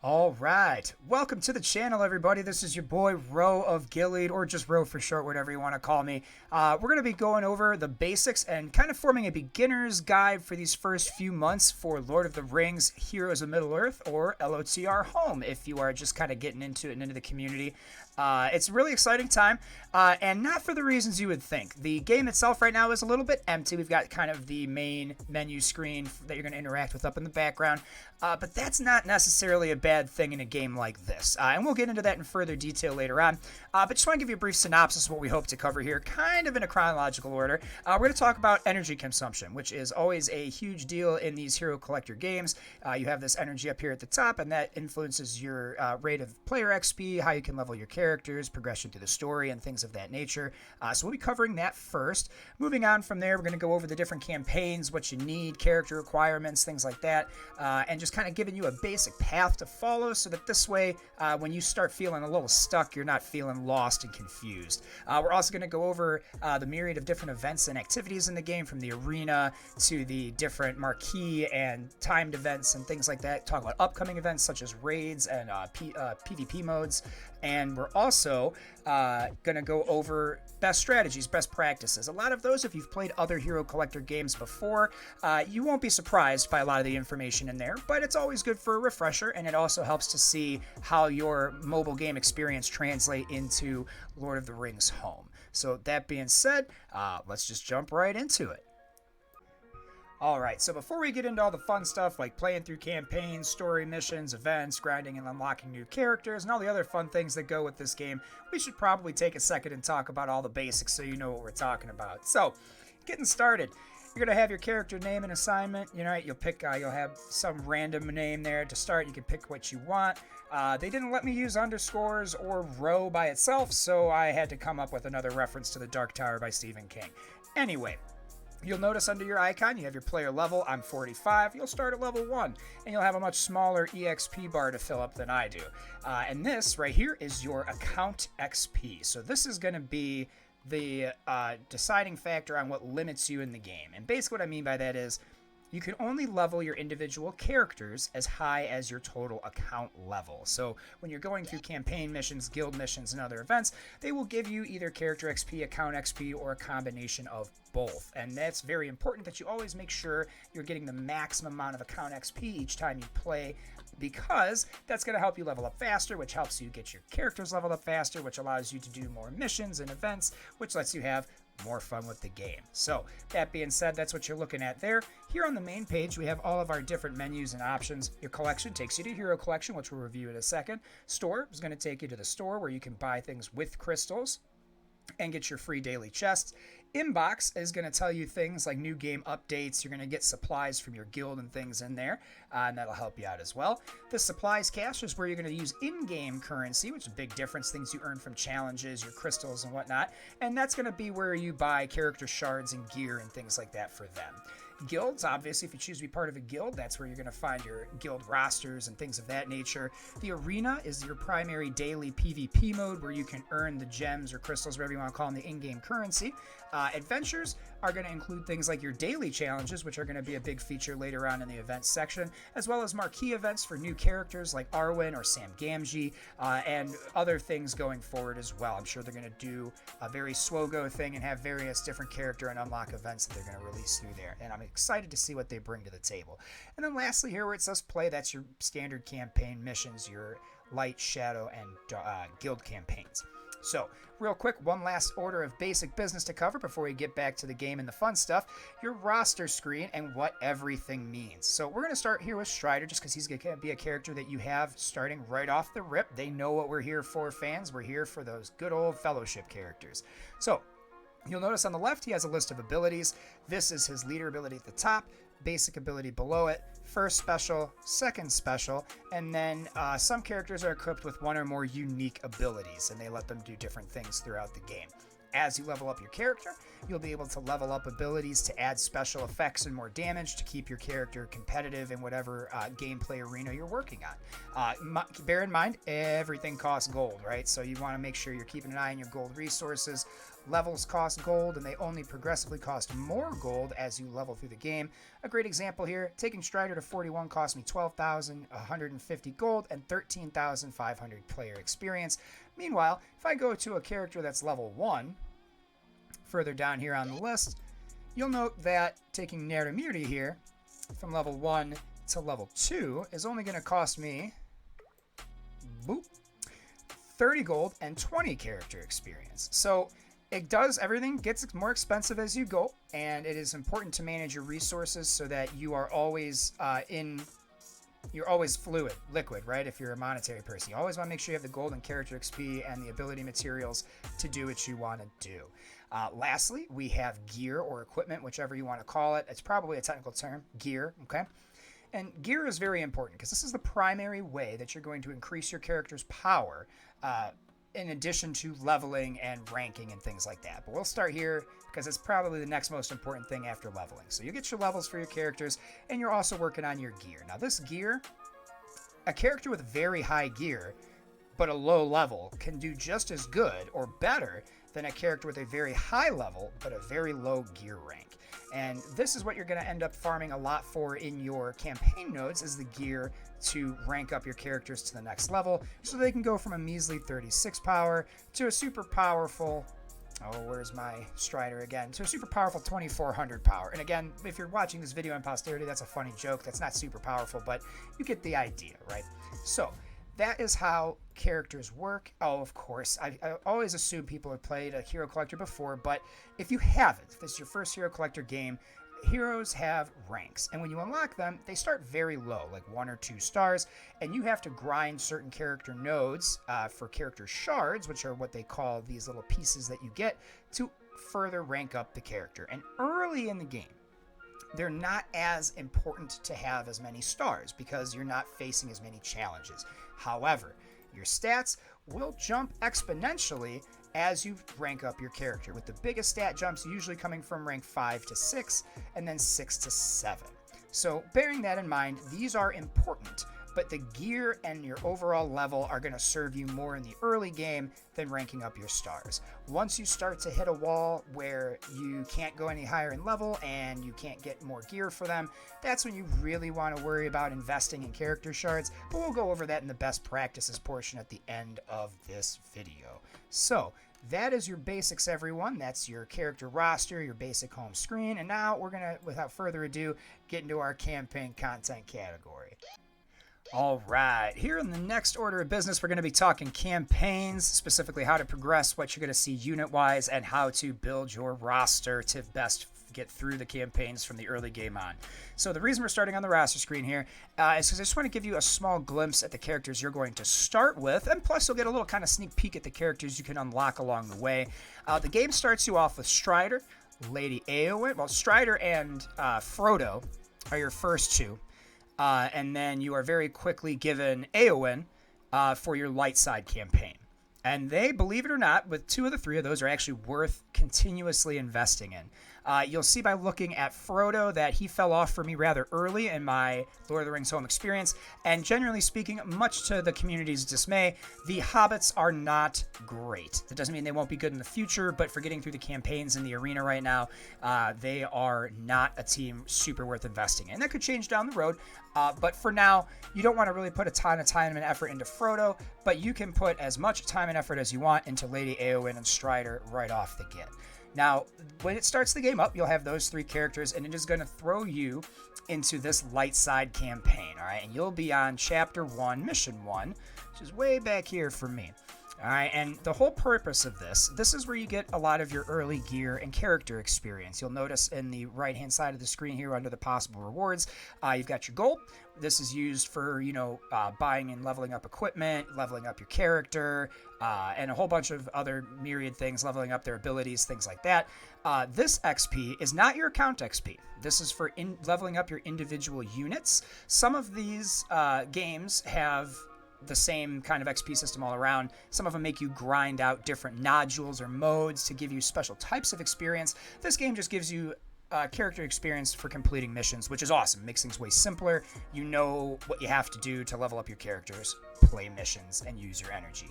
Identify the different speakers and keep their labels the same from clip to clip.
Speaker 1: All right. Welcome to the channel, everybody. This is your boy, Ro of Gilead, or just Ro for short, whatever you want to call me. We're going to be going over the basics and kind of forming a beginner's guide for these first few months for Lord of the Rings, Heroes of Middle-earth, or LoTR HoME, if you are just kind of getting into it and into the community. It's a really exciting time, and not for the reasons you would think. The game itself right now is a little bit empty. We've got kind of the main menu screen that you're going to interact with up in the background, but that's not necessarily a bad thing in a game like this. And we'll get into that in further detail later on, but just want to give you a brief synopsis of what we hope to cover here, kind of in a chronological order. We're going to talk about energy consumption, which is always a huge deal in these hero collector games. You have this energy up here at the top, and that influences your rate of player XP, how you can level your characters, progression through the story, and things of that nature. So we'll be covering that first. Moving on from there, we're going to go over the different campaigns, what you need, character requirements, things like that, and just kind of giving you a basic path to follow so that this way, when you start feeling a little stuck, you're not feeling lost and confused. We're also going to go over the myriad of different events and activities in the game, from the arena to the different marquee and timed events and things like that. Talk about upcoming events such as raids and PvP modes. And we're also going to go over best strategies, best practices. A lot of those, if you've played other hero collector games before, you won't be surprised by a lot of the information in there, but it's always good for a refresher, and it also helps to see how your mobile game experience translate into Lord of the Rings HoME. So that being said, let's just jump right into it. Alright, so before we get into all the fun stuff like playing through campaigns, story missions, events, grinding and unlocking new characters, and all the other fun things that go with this game, we should probably take a second and talk about all the basics so you know what we're talking about. So, getting started. You're going to have your character name and assignment. You'll have some random name there to start. You can pick what you want. They didn't let me use underscores or row by itself, so I had to come up with another reference to The Dark Tower by Stephen King. Anyway, you'll notice under your icon you have your player level. I'm 45. You'll start at level 1, and you'll have a much smaller EXP bar to fill up than I do. And this right here is your account XP. So this is going to be the deciding factor on what limits you in the game. And basically what I mean by that is you can only level your individual characters as high as your total account level. So when you're going through campaign missions, guild missions, and other events, they will give you either character XP, account XP, or a combination of both. And that's very important that you always make sure you're getting the maximum amount of account XP each time you play, because that's going to help you level up faster, which helps you get your characters leveled up faster, which allows you to do more missions and events, which lets you have more fun with the game. So that being said, that's what you're looking at there. Here on the main page, we have all of our different menus and options. Your collection takes you to Hero Collection, which we'll review in a second. Store is going to take you to the store where you can buy things with crystals and get your free daily chests. Inbox is going to tell you things like new game updates. You're going to get supplies from your guild and things in there, and that'll help you out as well. The supplies cache is where you're going to use in-game currency, which is a big difference, things you earn from challenges, your crystals and whatnot, and that's going to be where you buy character shards and gear and things like that for them. Guilds, obviously, if you choose to be part of a guild, that's where you're going to find your guild rosters and things of that nature. The arena is your primary daily PvP mode where you can earn the gems or crystals, whatever you want to call them, the in-game currency. Adventures are going to include things like your daily challenges, which are going to be a big feature later on in the events section, as well as marquee events for new characters like Arwen or Sam Gamgee, and other things going forward as well. I'm sure they're going to do a very SWOGO thing and have various different character and unlock events that they're going to release through there, and I'm excited to see what they bring to the table. And then lastly, here where it says play, that's your standard campaign missions, your light, shadow, and guild campaigns. So, real quick, one last order of basic business to cover before we get back to the game and the fun stuff. Your roster screen and what everything means. So we're going to start here with Strider, just because he's going to be a character that you have starting right off the rip. They know what we're here for, fans. We're here for those good old fellowship characters. So, you'll notice on the left he has a list of abilities. This is his leader ability at the top, basic ability below it, first special, second special, and then some characters are equipped with one or more unique abilities, and they let them do different things throughout the game. As you level up your character, you'll be able to level up abilities to add special effects and more damage to keep your character competitive in whatever gameplay arena you're working on. Bear in mind, everything costs gold, right? So you want to make sure you're keeping an eye on your gold resources. Levels cost gold, and they only progressively cost more gold as you level through the game. A great example here, taking Strider to 41 cost me 12,150 gold and 13,500 player experience. Meanwhile, if I go to a character that's level 1, further down here on the list, you'll note that taking Naramiri here from level 1 to level 2 is only going to cost me 30 gold and 20 character experience. So it does, everything gets more expensive as you go, and it is important to manage your resources so that you are always you're always liquid, right? If you're a monetary person, you always want to make sure you have the gold and character XP and the ability materials to do what you want to do. Lastly, we have gear or equipment, whichever you want to call it. It's probably a technical term, gear, okay? And gear is very important because this is the primary way that you're going to increase your character's power in addition to leveling and ranking and things like that. But we'll start here because it's probably the next most important thing after leveling. So you get your levels for your characters, and you're also working on your gear. Now this gear, a character with very high gear but a low level can do just as good or better than a character with a very high level but a very low gear rank. And this is what you're going to end up farming a lot for in your campaign nodes, is the gear to rank up your characters to the next level so they can go from a measly 36 power to a super powerful, oh, where's my Strider again, to a super powerful 2400 power. And again, if you're watching this video in posterity, that's a funny joke. That's not super powerful, but you get the idea, right? So that is how characters work. Oh, of course, I always assume people have played a Hero Collector before, but if you haven't, if this is your first Hero Collector game, heroes have ranks, and when you unlock them, they start very low, like 1 or 2 stars, and you have to grind certain character nodes for character shards, which are what they call these little pieces that you get to further rank up the character. And early in the game, they're not as important to have as many stars because you're not facing as many challenges. However, your stats will jump exponentially as you rank up your character, with the biggest stat jumps usually coming from rank 5 to 6 and then 6 to 7. So bearing that in mind, these are important, but the gear and your overall level are going to serve you more in the early game than ranking up your stars. Once you start to hit a wall where you can't go any higher in level and you can't get more gear for them, that's when you really want to worry about investing in character shards, but we'll go over that in the best practices portion at the end of this video. So that is your basics, everyone. That's your character roster, your basic home screen, and now we're going to, without further ado, get into our campaign content category. All right, here in the next order of business, we're going to be talking campaigns, specifically how to progress, what you're going to see unit-wise, and how to build your roster to best get through the campaigns from the early game on. So the reason we're starting on the roster screen here is because I just want to give you a small glimpse at the characters you're going to start with, and plus you'll get a little kind of sneak peek at the characters you can unlock along the way. The game starts you off with Strider, Lady Eowyn. Well, Strider and Frodo are your first two. And then you are very quickly given Eowyn for your light side campaign. And they, believe it or not, with 2 of the 3 of those are actually worth continuously investing in. You'll see by looking at Frodo that he fell off for me rather early in my Lord of the Rings home experience. And generally speaking, much to the community's dismay, the hobbits are not great. That doesn't mean they won't be good in the future, but for getting through the campaigns in the arena right now, they are not a team super worth investing in. That could change down the road, but for now, you don't want to really put a ton of time and effort into Frodo, but you can put as much time and effort as you want into Lady Eowyn and Strider right off the get. Now, when it starts the game up, you'll have those 3 characters, and it is going to throw you into this light side campaign, all right? And you'll be on Chapter 1, Mission 1, which is way back here for me. All right, and the whole purpose of this is where you get a lot of your early gear and character experience. You'll notice in the right-hand side of the screen here under the possible rewards, you've got your gold. This is used for, buying and leveling up equipment, leveling up your character, and a whole bunch of other myriad things, leveling up their abilities, things like that. This XP is not your account XP. This is for leveling up your individual units. Some of these games have the same kind of XP system all around. Some of them make you grind out different nodules or modes to give you special types of experience. This game just gives you character experience for completing missions, which is awesome. Makes things way simpler. You know what you have to do to level up your characters, play missions, and use your energy.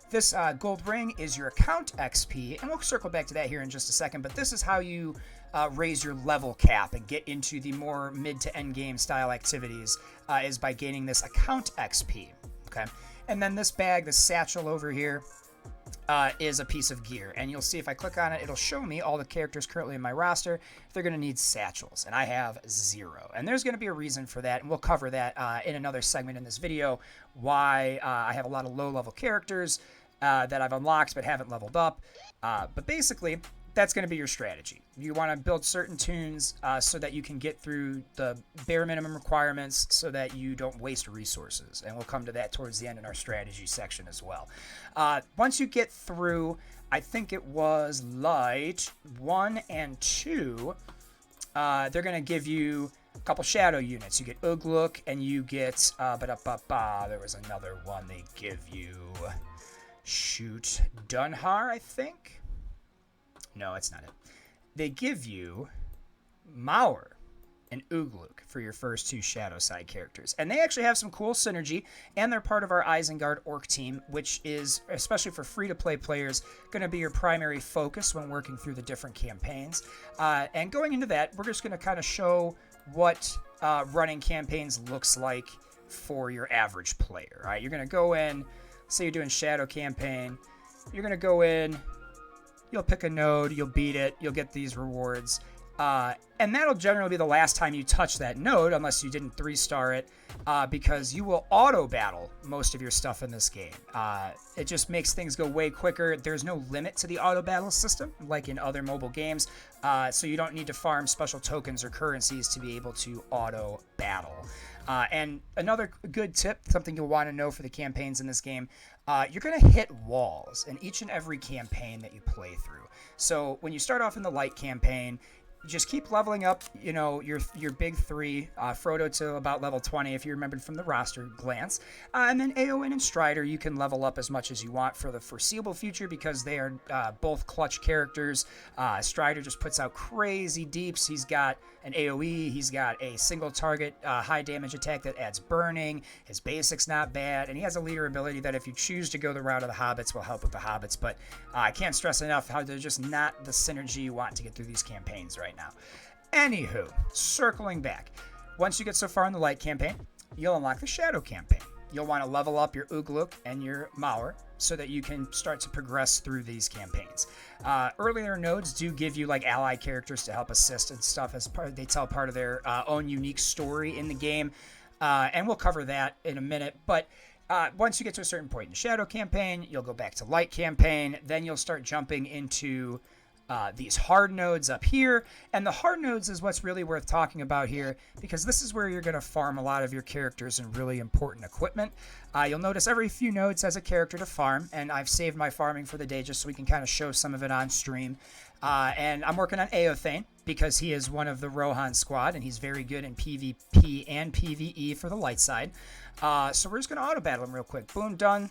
Speaker 1: This gold ring is your account XP, and we'll circle back to that here in just a second, but this is how you raise your level cap and get into the more mid to end game style activities, is by gaining this account XP. Okay, and then this bag, this satchel over here, is a piece of gear, and you'll see if I click on it, it'll show me all the characters currently in my roster. They're going to need satchels, and I have 0, and there's going to be a reason for that, and we'll cover that in another segment in this video, why I have a lot of low level characters that I've unlocked but haven't leveled up. But basically, that's going to be your strategy. You want to build certain tunes so that you can get through the bare minimum requirements so that you don't waste resources. And we'll come to that towards the end in our strategy section as well. Once you get through, I think it was Light 1 and 2, they're going to give you a couple shadow units. You get Uglook and you get, there was another one they give you. Shoot, Dunhar, I think? No, it's not it. They give you Mauer and Uglook for your first 2 shadow side characters. And they actually have some cool synergy, and they're part of our Isengard Orc team, which is, especially for free-to-play players, going to be your primary focus when working through the different campaigns. And going into that, we're just going to kind of show what running campaigns looks like for your average player. All right, you're going to go in, say you're doing Shadow Campaign, you're going to go in, you'll pick a node, you'll beat it, you'll get these rewards, and that'll generally be the last time you touch that node, unless you didn't 3-star it, because you will auto-battle most of your stuff in this game. It just makes things go way quicker. There's no limit to the auto-battle system, like in other mobile games, so you don't need to farm special tokens or currencies to be able to auto-battle. And another good tip, something you'll want to know for the campaigns in this game, you're going to hit walls in each and every campaign that you play through. So when you start off in the light campaign, just keep leveling up, you know, your big 3, Frodo to about level 20 if you remembered from the roster glance, and then Eowyn and Strider you can level up as much as you want for the foreseeable future because they are both clutch characters. Strider just puts out crazy deeps. He's got an AoE, he's got a single target high damage attack that adds burning, his basic's not bad, and he has a leader ability that if you choose to go the route of the hobbits will help with the hobbits, but I can't stress enough how they're just not the synergy you want to get through these campaigns right now. Anywho, circling back, once you get so far in the light campaign, you'll unlock the shadow campaign. You'll want to level up your Uglook and your Mauer so that you can start to progress through these campaigns. Earlier nodes do give you like ally characters to help assist and stuff as part. They tell part of their own unique story in the game, and we'll cover that in a minute. But once you get to a certain point in the shadow campaign, you'll go back to light campaign. Then you'll start jumping into these hard nodes up here, and the hard nodes is what's really worth talking about here because this is where you're going to farm a lot of your characters and really important equipment. You'll notice every few nodes has a character to farm, and I've saved my farming for the day just so we can kind of show some of it on stream. And I'm working on Eothane because he is one of the Rohan squad, and he's very good in PvP and PvE for the light side. So we're just going to auto battle him real quick. Boom, done.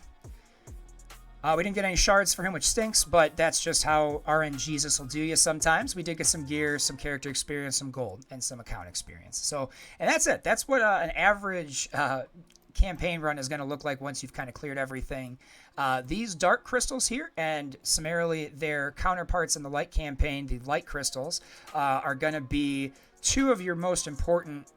Speaker 1: We didn't get any shards for him, which stinks, but that's just how RNGesus will do you sometimes. We did get some gear, some character experience, some gold, and some account experience. So, and that's it. That's what an average campaign run is going to look like once you've kind of cleared everything. These dark crystals here, and summarily their counterparts in the light campaign, the light crystals, are going to be 2 of your most important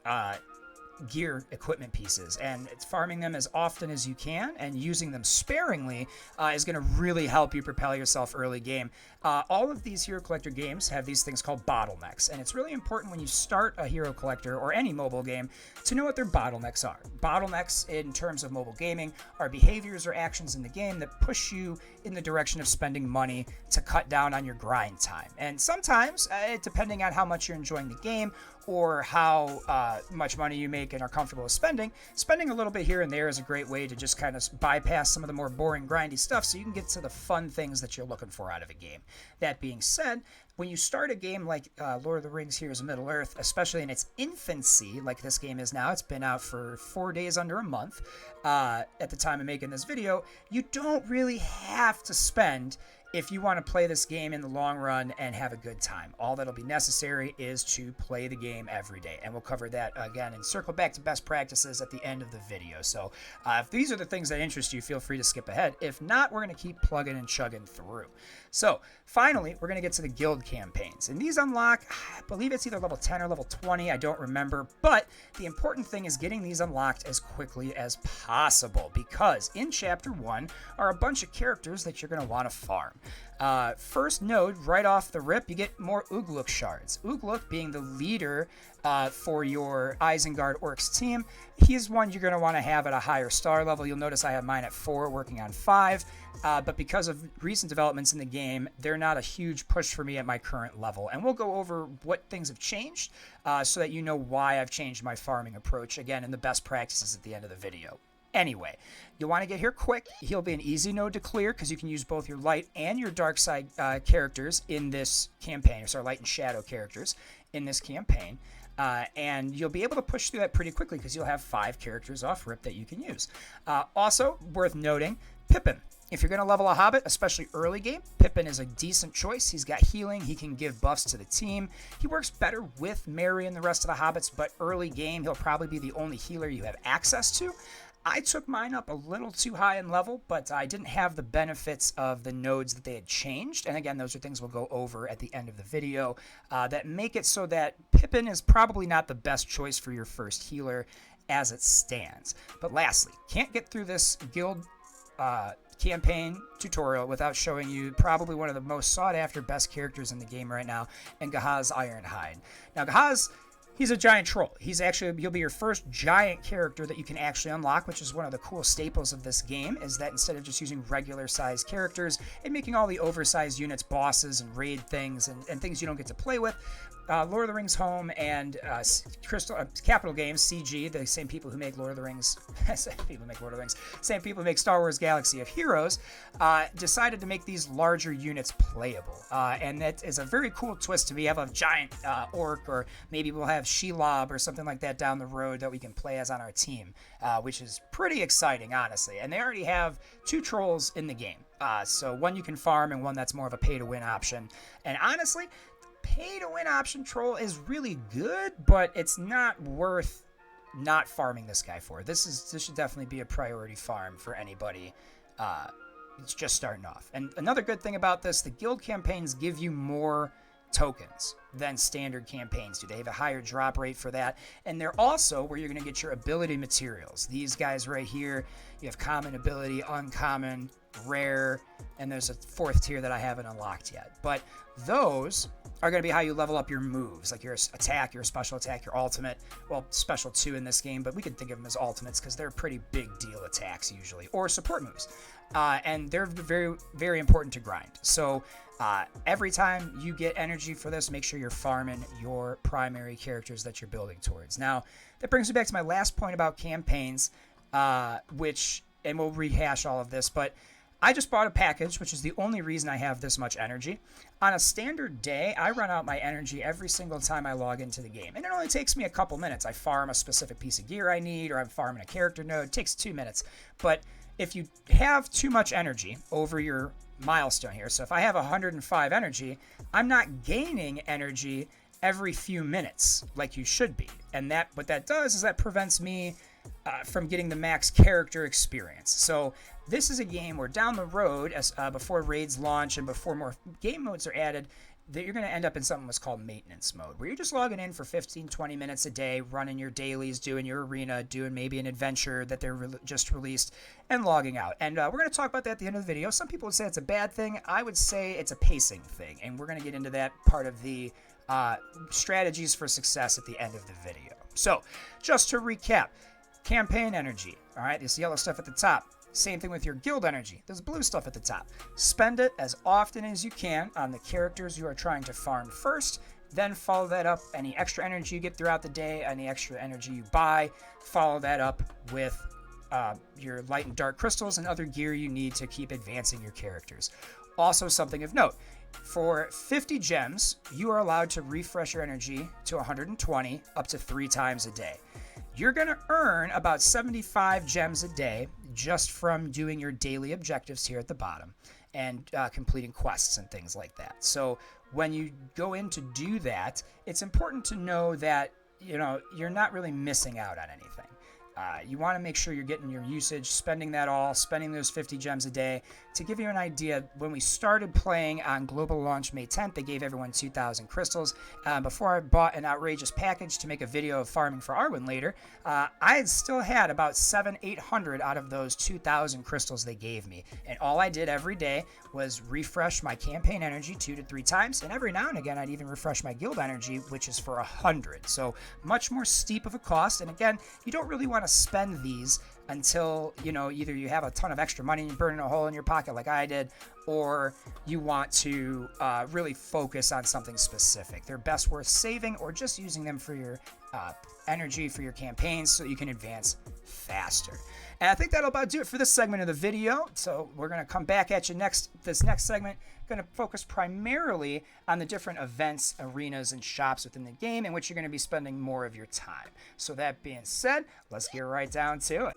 Speaker 1: gear equipment pieces, and it's farming them as often as you can and using them sparingly is going to really help you propel yourself early game. All of these hero collector games have these things called bottlenecks, and it's really important when you start a hero collector or any mobile game to know what their bottlenecks are. Bottlenecks in terms of mobile gaming are behaviors or actions in the game that push you in the direction of spending money to cut down on your grind time. And sometimes, depending on how much you're enjoying the game or how much money you make and are comfortable with spending a little bit here and there is a great way to just kind of bypass some of the more boring, grindy stuff so you can get to the fun things that you're looking for out of a game. That being said, when you start a game like Lord of the Rings Heroes of Middle-earth, especially in its infancy, like this game is now, it's been out for 4 days under a month at the time of making this video, you don't really have to spend if you want to play this game in the long run and have a good time. All that'll be necessary is to play the game every day. And we'll cover that again and circle back to best practices at the end of the video. So if these are the things that interest you, feel free to skip ahead. If not, we're going to keep plugging and chugging through. So finally, we're going to get to the guild campaigns. And these unlock, I believe it's either level 10 or level 20. I don't remember. But the important thing is getting these unlocked as quickly as possible, because in Chapter 1 are a bunch of characters that you're going to want to farm. First node, right off the rip, you get more Ugluk shards. Ugluk being the leader for your Isengard Orcs team. He's one you're going to want to have at a higher star level. You'll notice I have mine at 4, working on 5. But because of recent developments in the game, they're not a huge push for me at my current level. And we'll go over what things have changed so that you know why I've changed my farming approach, again, in the best practices at the end of the video. Anyway, you'll want to get here quick. He'll be an easy node to clear because you can use both your light and your dark side characters in this campaign. Sorry, light and shadow characters in this campaign. And you'll be able to push through that pretty quickly because you'll have 5 characters off rip that you can use. Also, worth noting, Pippin. If you're going to level a Hobbit, especially early game, Pippin is a decent choice. He's got healing. He can give buffs to the team. He works better with Merry and the rest of the Hobbits, but early game, he'll probably be the only healer you have access to. I took mine up a little too high in level, but I didn't have the benefits of the nodes that they had changed. And again, those are things we'll go over at the end of the video that make it so that Pippin is probably not the best choice for your first healer as it stands. But lastly, can't get through this guild campaign tutorial without showing you probably one of the most sought after best characters in the game right now, and Ahhhhs Ironhide. Now Ahhhhs, he's a giant troll. He'll be your first giant character that you can actually unlock, which is one of the cool staples of this game, is that instead of just using regular sized characters and making all the oversized units bosses and raid things and things you don't get to play with, Lord of the Rings HoME and Capital Games, CG, the same people who make Lord of the Rings, same people who make Star Wars Galaxy of Heroes, decided to make these larger units playable. And that is a very cool twist to me. Have a giant orc, or maybe we'll have Shelob or something like that down the road that we can play as on our team, which is pretty exciting, honestly. And they already have 2 trolls in the game. So one you can farm and one that's more of a pay-to-win option. And honestly, pay-to-win option troll is really good, but it's not worth not farming this guy for. This should definitely be a priority farm for anybody it's just starting off. And another good thing about this, the guild campaigns give you more tokens than standard campaigns do. They have a higher drop rate for that, and they're also where you're going to get your ability materials. These guys right here, you have common ability, uncommon, rare, and there's a 4th tier that I haven't unlocked yet. But those are going to be how you level up your moves, like your attack, your special attack, your ultimate. Well, special 2 in this game, but we can think of them as ultimates because they're pretty big deal attacks usually, or support moves. And they're very, very important to grind. So every time you get energy for this, make sure you're farming your primary characters that you're building towards. Now, that brings me back to my last point about campaigns, and we'll rehash all of this, but I just bought a package, which is the only reason I have this much energy. On a standard day, I run out my energy every single time I log into the game. And it only takes me a couple minutes. I farm a specific piece of gear I need, or I'm farming a character node. It takes 2 minutes. But if you have too much energy over your milestone here, so if I have 105 energy, I'm not gaining energy every few minutes like you should be. And what that does is that prevents me from getting the max character experience. So this is a game where down the road, before raids launch and before more game modes are added, that you're going to end up in something that's called maintenance mode, where you're just logging in for 15-20 minutes a day, running your dailies, doing your arena, doing maybe an adventure that they're just released, and logging out. And we're going to talk about that at the end of the video. Some people would say it's a bad thing. I would say it's a pacing thing, and we're going to get into that part of the strategies for success at the end of the video. So just to recap, campaign energy, all right, this yellow stuff at the top. Same thing with your guild energy. There's blue stuff at the top. Spend it as often as you can on the characters you are trying to farm first. Then follow that up. Any extra energy you get throughout the day, any extra energy you buy, follow that up with your light and dark crystals and other gear you need to keep advancing your characters. Also, something of note, for 50 gems, you are allowed to refresh your energy to 120 up to 3 times a day. You're going to earn about 75 gems a day just from doing your daily objectives here at the bottom. and completing quests and things like that. So when you go in to do that, it's important to know that you're not really missing out on anything. You want to make sure you're getting your usage, spending those 50 gems a day. To give you an idea, when we started playing on global launch May 10th, they gave everyone 2,000 crystals. Before I bought an outrageous package to make a video of farming for Arwen later, I had still had about 800 out of those 2,000 crystals they gave me. And all I did every day was refresh my campaign energy 2 to 3 times, and every now and again I'd even refresh my guild energy, which is for 100. So much more steep of a cost. And again, you don't really want to spend these until either you have a ton of extra money and you're burning a hole in your pocket like I did, or you want to really focus on something specific. They're best worth saving or just using them for your energy for your campaigns so you can advance faster. And I think that'll about do it for this segment of the video. So we're going to come back at you this next segment. Going to focus primarily on the different events, arenas, and shops within the game in which you're going to be spending more of your time. So that being said, let's get right down to it.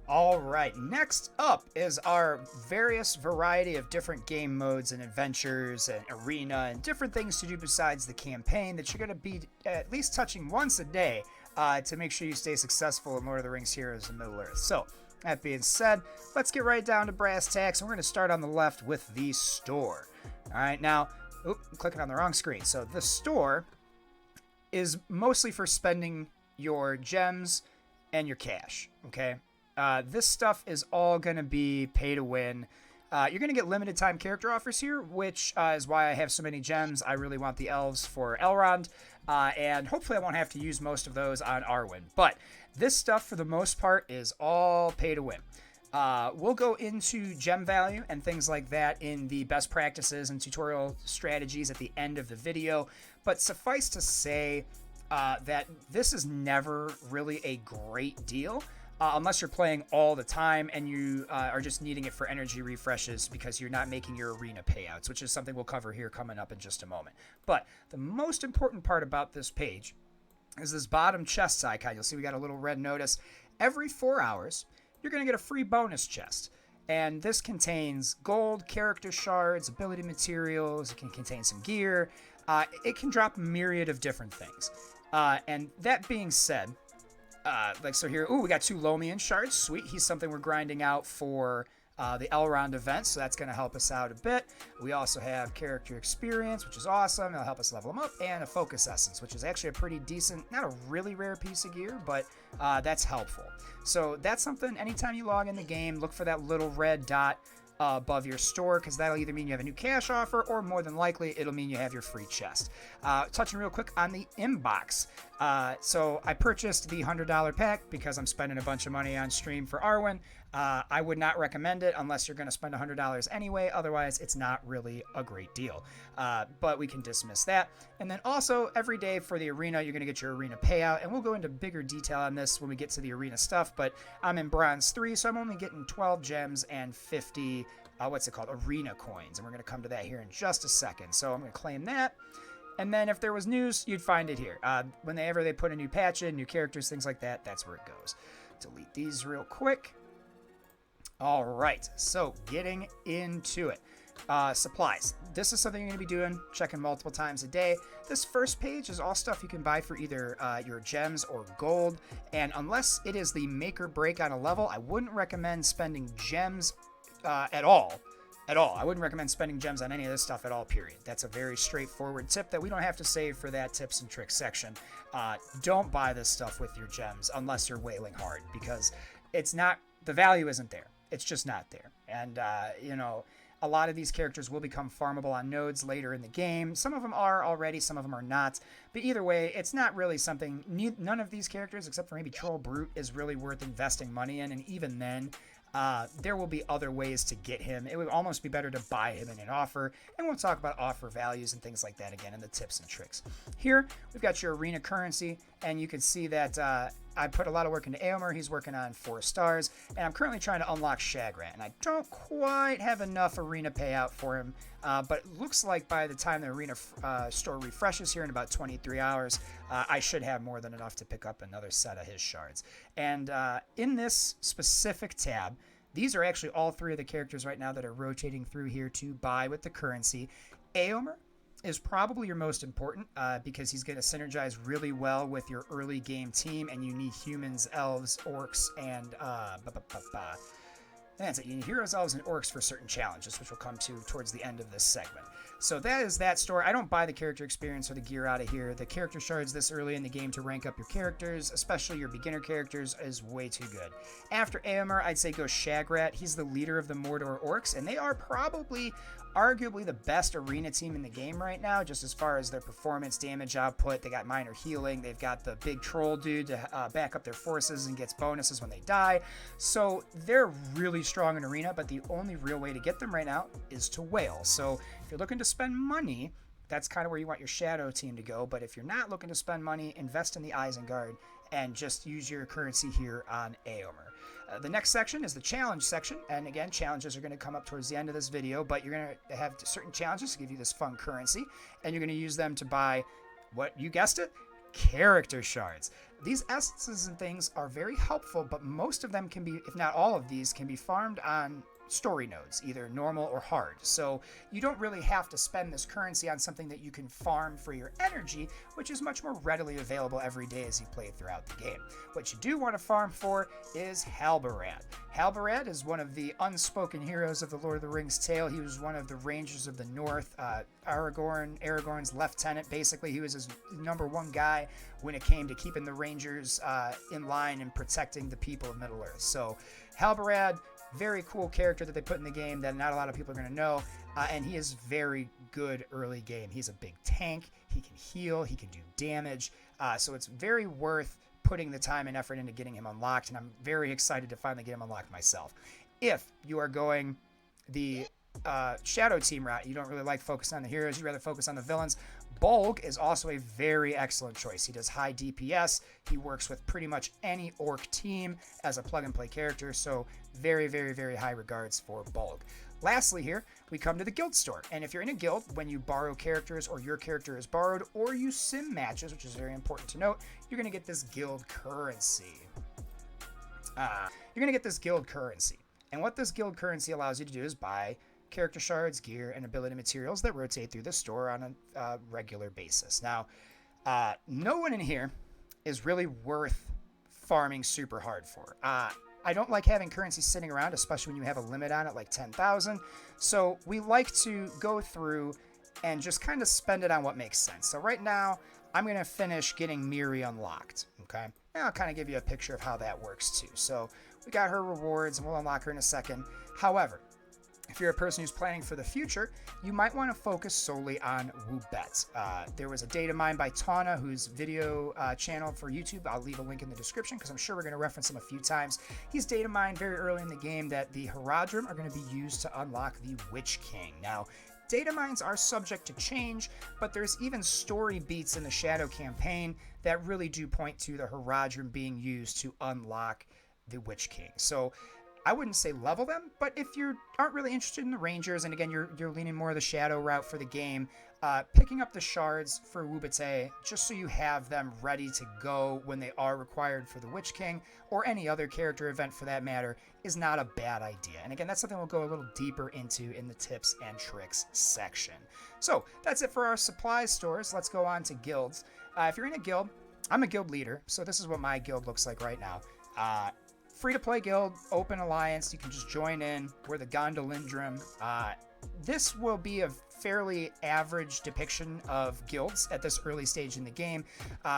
Speaker 1: All right, next up is our various variety of different game modes and adventures and arena and different things to do besides the campaign that you're going to be at least touching once a day to make sure you stay successful in Lord of the Rings Heroes of Middle-earth. So, that being said, let's get right down to brass tacks, and we're going to start on the left with the store. All right, now, I'm clicking on the wrong screen. So, the store is mostly for spending your gems and your cash, okay? This stuff is all going to be pay to win. You're going to get limited time character offers here, which is why I have so many gems. I really want the elves for Elrond, and hopefully I won't have to use most of those on Arwen. But this stuff, for the most part, is all pay to win. We'll go into gem value and things like that in the best practices and tutorial strategies at the end of the video, but suffice to say that this is never really a great deal. Unless you're playing all the time and you are just needing it for energy refreshes because you're not making your arena payouts, which is something we'll cover here coming up in just a moment. But the most important part about this page is this bottom chests icon. You'll see we got a little red notice. Every 4 hours, you're going to get a free bonus chest. And this contains gold, character shards, ability materials. It can contain some gear. It can drop a myriad of different things. And that being said, so here, we got 2 Lomian shards. Sweet. He's something we're grinding out for the Elrond event, so that's going to help us out a bit. We also have character experience, which is awesome. It'll help us level them up, and a focus essence, which is actually a pretty decent, not a really rare piece of gear, but that's helpful. So that's something, anytime you log in the game, look for that little red dot above your store, because that'll either mean you have a new cash offer, or more than likely it'll mean you have your free chest. Touching real quick on the inbox. So I purchased the $100 pack because I'm spending a bunch of money on stream for Arwen. I would not recommend it unless you're going to spend $100 anyway. Otherwise, it's not really a great deal. But we can dismiss that. And then also, every day for the arena, you're going to get your arena payout. And we'll go into bigger detail on this when we get to the arena stuff. But I'm in Bronze 3, so I'm only getting 12 gems and 50, arena coins. And we're going to come to that here in just a second. So I'm going to claim that. And then if there was news, you'd find it here. Whenever they put a new patch in, new characters, things like that, that's where it goes. Delete these real quick. All right, so getting into it. Supplies. This is something you're going to be doing, checking multiple times a day. This first page is all stuff you can buy for either your gems or gold. And unless it is the make or break on a level, I wouldn't recommend spending gems at all. I wouldn't recommend spending gems on any of this stuff at all, period. That's a very straightforward tip that we don't have to save for that tips and tricks section. Don't buy this stuff with your gems unless you're wailing hard, because it's not, the value isn't there. It's just not there. And, a lot of these characters will become farmable on nodes later in the game. Some of them are already, some of them are not. But either way, it's not really something, none of these characters, except for maybe Troll Brute, is really worth investing money in. And even then, there will be other ways to get him. It would almost be better to buy him in an offer, and we'll talk about offer values and things like that again in the tips and tricks. Here, we've got your arena currency, and you can see that I put a lot of work into Éomer. He's working on 4 stars, and I'm currently trying to unlock Shagrat, and I don't quite have enough arena payout for him, but it looks like by the time the arena store refreshes here in about 23 hours, I should have more than enough to pick up another set of his shards. And in this specific tab, These are actually all three of the characters right now that are rotating through here to buy with the currency. ahhhhs is probably your most important because he's going to synergize really well with your early game team, and you need humans, elves, orcs, and that's it. You need heroes, elves, and orcs for certain challenges, which we'll come to towards the end of this segment. So that is that story. I don't buy the character experience or the gear out of here. The character shards this early in the game to rank up your characters, especially your beginner characters, is way too good. After ahhhhs, I'd say go Shagrat. He's the leader of the Mordor Orcs, and they are probably arguably the best arena team in the game right now, just as far as their performance, damage output. They got minor healing. They've got the big troll dude to back up their forces and gets bonuses when they die. So they're really strong in arena, but the only real way to get them right now is to whale. So if you're looking to spend money, that's kind of where you want your shadow team to go. But if you're not looking to spend money, invest in the Isengard and just use your currency here on ahhhhs. The next section is the challenge section, and again, challenges are going to come up towards the end of this video, but you're going to have certain challenges to give you this fun currency, and you're going to use them to buy, what, you guessed it, character shards. These essences and things are very helpful, but most of them can be, if not all of these, can be farmed on story nodes, either normal or hard. So you don't really have to spend this currency on something that you can farm for your energy, which is much more readily available every day as you play throughout the game. What you do want to farm for is Halbarad. Halbarad is one of the unspoken heroes of the Lord of the Rings tale. He was one of the Rangers of the North, Aragorn's lieutenant. Basically, he was his #1 guy when it came to keeping the Rangers in line and protecting the people of Middle-earth. So Halbarad, very cool character that they put in the game that not a lot of people are going to know, and he is very good early game. He's a big tank. He can heal. He can do damage. So it's very worth putting the time and effort into getting him unlocked, and I'm very excited to finally get him unlocked myself. If you are going the shadow team route, you don't really like focusing on the heroes, you rather focus on the villains, Bolg is also a very excellent choice. He does high DPS. He works with pretty much any orc team as a plug-and-play character, so very, very, very high regards for Bolg. Lastly here, we come to the guild store, and if you're in a guild, when you borrow characters or your character is borrowed, or you sim matches, which is very important to note, you're going to get this guild currency. And what this guild currency allows you to do is buy character shards, gear, and ability materials that rotate through the store on a regular basis. Now, no one in here is really worth farming super hard for. I don't like having currency sitting around, especially when you have a limit on it, like 10,000. So we like to go through and just kind of spend it on what makes sense. So right now, I'm going to finish getting Miri unlocked, okay? And I'll kind of give you a picture of how that works too. So we got her rewards, and we'll unlock her in a second. However, if you're a person who's planning for the future, you might want to focus solely on Woobets. There was a data mine by Tawna, whose video channel for YouTube, I'll leave a link in the description because I'm sure we're going to reference him a few times. He's data mined very early in the game that the Haradrim are going to be used to unlock the Witch King. Now, data mines are subject to change, but there's even story beats in the Shadow campaign that really do point to the Haradrim being used to unlock the Witch King. So I wouldn't say level them, but if you aren't really interested in the Rangers, and again, you're leaning more of the Shadow route for the game, picking up the shards for Wubate, just so you have them ready to go when they are required for the Witch King, or any other character event for that matter, is not a bad idea. And again, that's something we'll go a little deeper into in the tips and tricks section. So that's it for our supply stores. Let's go on to guilds. If you're in a guild, I'm a guild leader, so this is what my guild looks like right now. Free-to-play guild, open alliance, you can just join in. We're the Gondolindrim. This will be a fairly average depiction of guilds at this early stage in the game.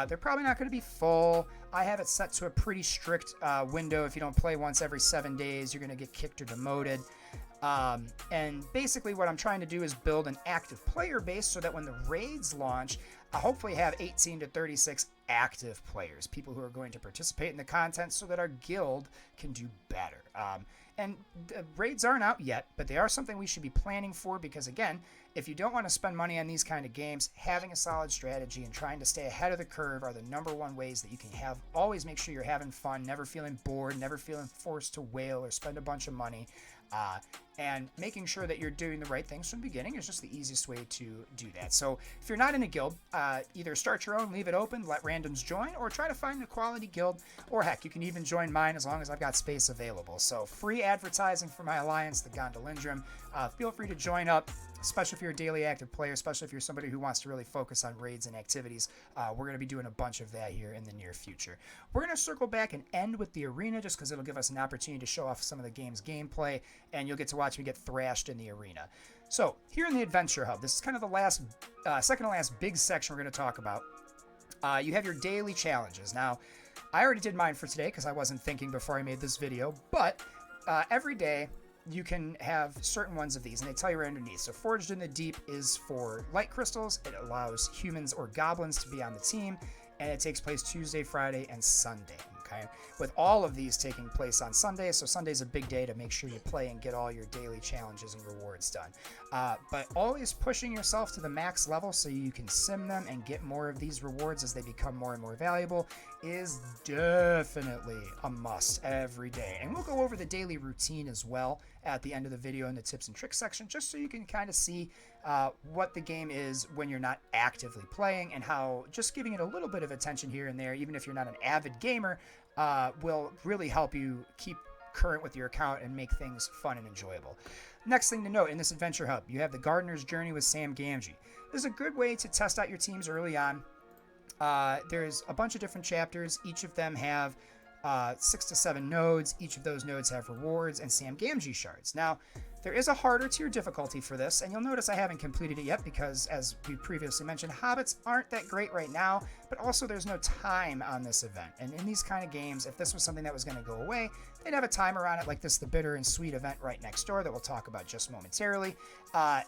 Speaker 1: They're probably not going to be full. I have it set to a pretty strict window. If you don't play once every 7 days, you're going to get kicked or demoted. And basically what I'm trying to do is build an active player base so that when the raids launch, I hopefully have 18 to 36 active players, people who are going to participate in the content so that our guild can do better. And the raids aren't out yet, but they are something we should be planning for because, again, if you don't want to spend money on these kind of games, having a solid strategy and trying to stay ahead of the curve are the #1 ways that you can always make sure you're having fun, never feeling bored, never feeling forced to wail or spend a bunch of money. And making sure that you're doing the right things from the beginning is just the easiest way to do that. So if you're not in a guild, either start your own, leave it open, let random randoms join, or try to find a quality guild, or heck, you can even join mine as long as I've got space available. So free advertising for my alliance, the Gondolindrum. Feel free to join up, especially if you're a daily active player, especially if you're somebody who wants to really focus on raids and activities. We're going to be doing a bunch of that here in the near future. We're going to circle back and end with the arena just because it'll give us an opportunity to show off some of the game's gameplay, and you'll get to watch me get thrashed in the arena. So here in the Adventure Hub, this is kind of the last, second to last big section we're going to talk about. You have your daily challenges. Now, I already did mine for today because I wasn't thinking before I made this video, but every day you can have certain ones of these, and they tell you right underneath. So Forged in the Deep is for light crystals. It allows humans or goblins to be on the team, and it takes place Tuesday, Friday, and Sunday. Okay, with all of these taking place on Sunday, so Sunday's a big day to make sure you play and get all your daily challenges and rewards done. But always pushing yourself to the max level so you can sim them and get more of these rewards as they become more and more valuable is definitely a must every day. And we'll go over the daily routine as well at the end of the video in the tips and tricks section, just so you can kind of see what the game is when you're not actively playing, and how just giving it a little bit of attention here and there, even if you're not an avid gamer, will really help you keep current with your account and make things fun and enjoyable. Next thing to note in this Adventure Hub, you have the Gardener's Journey with Sam Gamgee. This is a good way to test out your teams early on. There's a bunch of different chapters. Each of them have 6 to 7 nodes. Each of those nodes have rewards and Sam Gamgee shards. Now, there is a harder tier difficulty for this, and you'll notice I haven't completed it yet because, as we previously mentioned, hobbits aren't that great right now, but also there's no time on this event. And in these kind of games, if this was something that was going to go away, they'd have a timer on it like this, the Bitter and Sweet event right next door that we'll talk about just momentarily.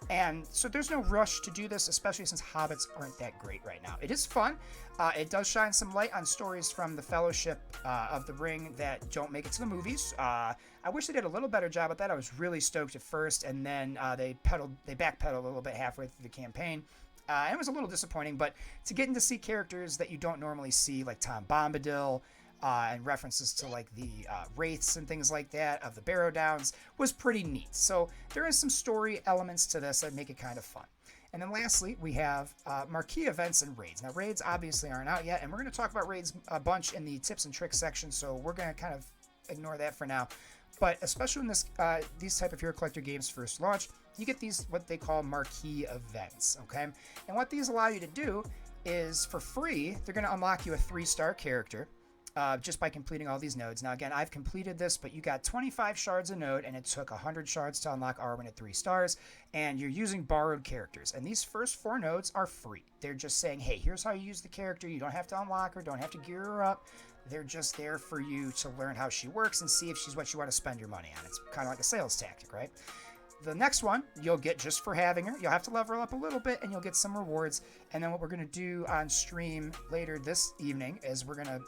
Speaker 1: And so there's no rush to do this, especially since hobbits aren't that great right now. It is fun. It does shine some light on stories from the Fellowship of the Ring that don't make it to the movies. I wish they did a little better job at that. I was really stoked at first, and then they backpedaled a little bit halfway through the campaign. And it was a little disappointing, but to get in to see characters that you don't normally see, like Tom Bombadil, and references to like the wraiths and things like that of the Barrow Downs, was pretty neat. So there is some story elements to this that make it kind of fun. And then lastly, we have marquee events and raids. Now, raids obviously aren't out yet, and we're going to talk about raids a bunch in the tips and tricks section, so we're going to kind of ignore that for now. But especially when these type of Hero Collector games first launch, you get these, what they call marquee events, okay? And what these allow you to do is, for free, they're going to unlock you a 3-star character just by completing all these nodes. Now, again, I've completed this, but you got 25 shards a node, and it took 100 shards to unlock Arwen at 3 stars, and you're using borrowed characters. And these first 4 nodes are free. They're just saying, hey, here's how you use the character. You don't have to unlock her, don't have to gear her up. They're just there for you to learn how she works and see if she's what you want to spend your money on. It's kind of like a sales tactic, right? The next one you'll get just for having her. You'll have to level her up a little bit, and you'll get some rewards. And then what we're going to do on stream later this evening is we're going to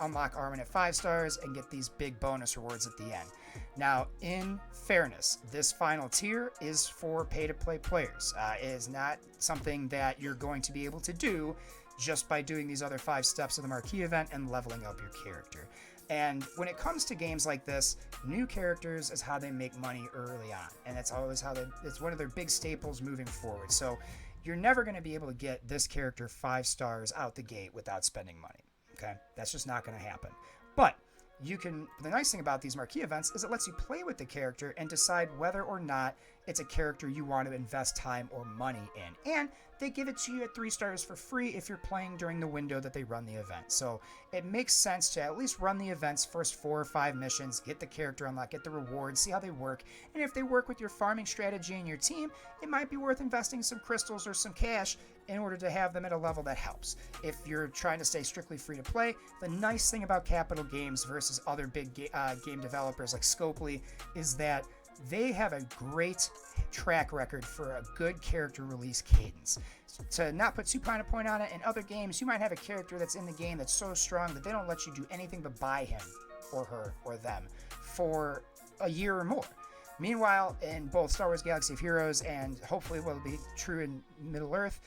Speaker 1: unlock Arwen at 5 stars and get these big bonus rewards at the end. Now, in fairness, this final tier is for pay-to-play players. It is not something that you're going to be able to do just by doing these other 5 steps of the marquee event and leveling up your character. And when it comes to games like this, new characters is how they make money early on, and that's always how it's one of their big staples moving forward. So you're never going to be able to get this character 5 stars out the gate without spending money. Okay, that's just not going to happen. But you can, the nice thing about these marquee events is it lets you play with the character and decide whether or not it's a character you want to invest time or money in. And they give it to you at 3 stars for free if you're playing during the window that they run the event. So it makes sense to at least run the events first 4 or 5 missions, get the character unlocked, get the rewards, see how they work. And if they work with your farming strategy and your team, it might be worth investing some crystals or some cash in order to have them at a level that helps. If you're trying to stay strictly free to play, the nice thing about Capital Games versus other big game developers like Scopely is that they have a great track record for a good character release cadence. To not put too fine a point on it, in other games, you might have a character that's in the game that's so strong that they don't let you do anything but buy him or her or them for a year or more. Meanwhile, in both Star Wars Galaxy of Heroes and hopefully will be true in Middle-earth,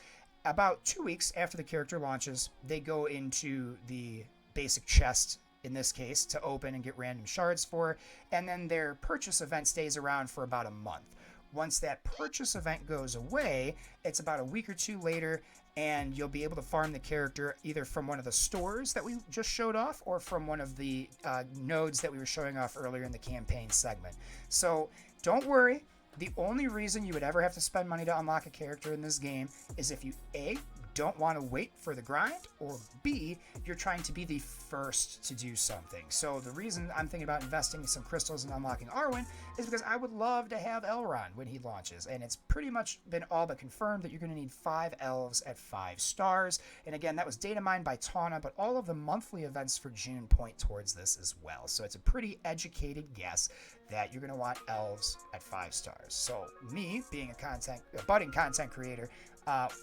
Speaker 1: about 2 weeks after the character launches, they go into the basic chest, in this case, to open and get random shards for, and then their purchase event stays around for about a month. Once that purchase event goes away, it's about a week or 2 later, and you'll be able to farm the character either from one of the stores that we just showed off or from one of the nodes that we were showing off earlier in the campaign segment. So don't worry. The only reason you would ever have to spend money to unlock a character in this game is if you A, don't want to wait for the grind, or B, you're trying to be the first to do something. So the reason I'm thinking about investing some crystals and unlocking Arwen is because I would love to have Elrond when he launches, and it's pretty much been all but confirmed that you're going to need 5 elves at 5 stars. And again, that was data mined by Tawna, but all of the monthly events for June point towards this as well. So it's a pretty educated guess that you're going to want elves at 5 stars. So me, being a budding content creator,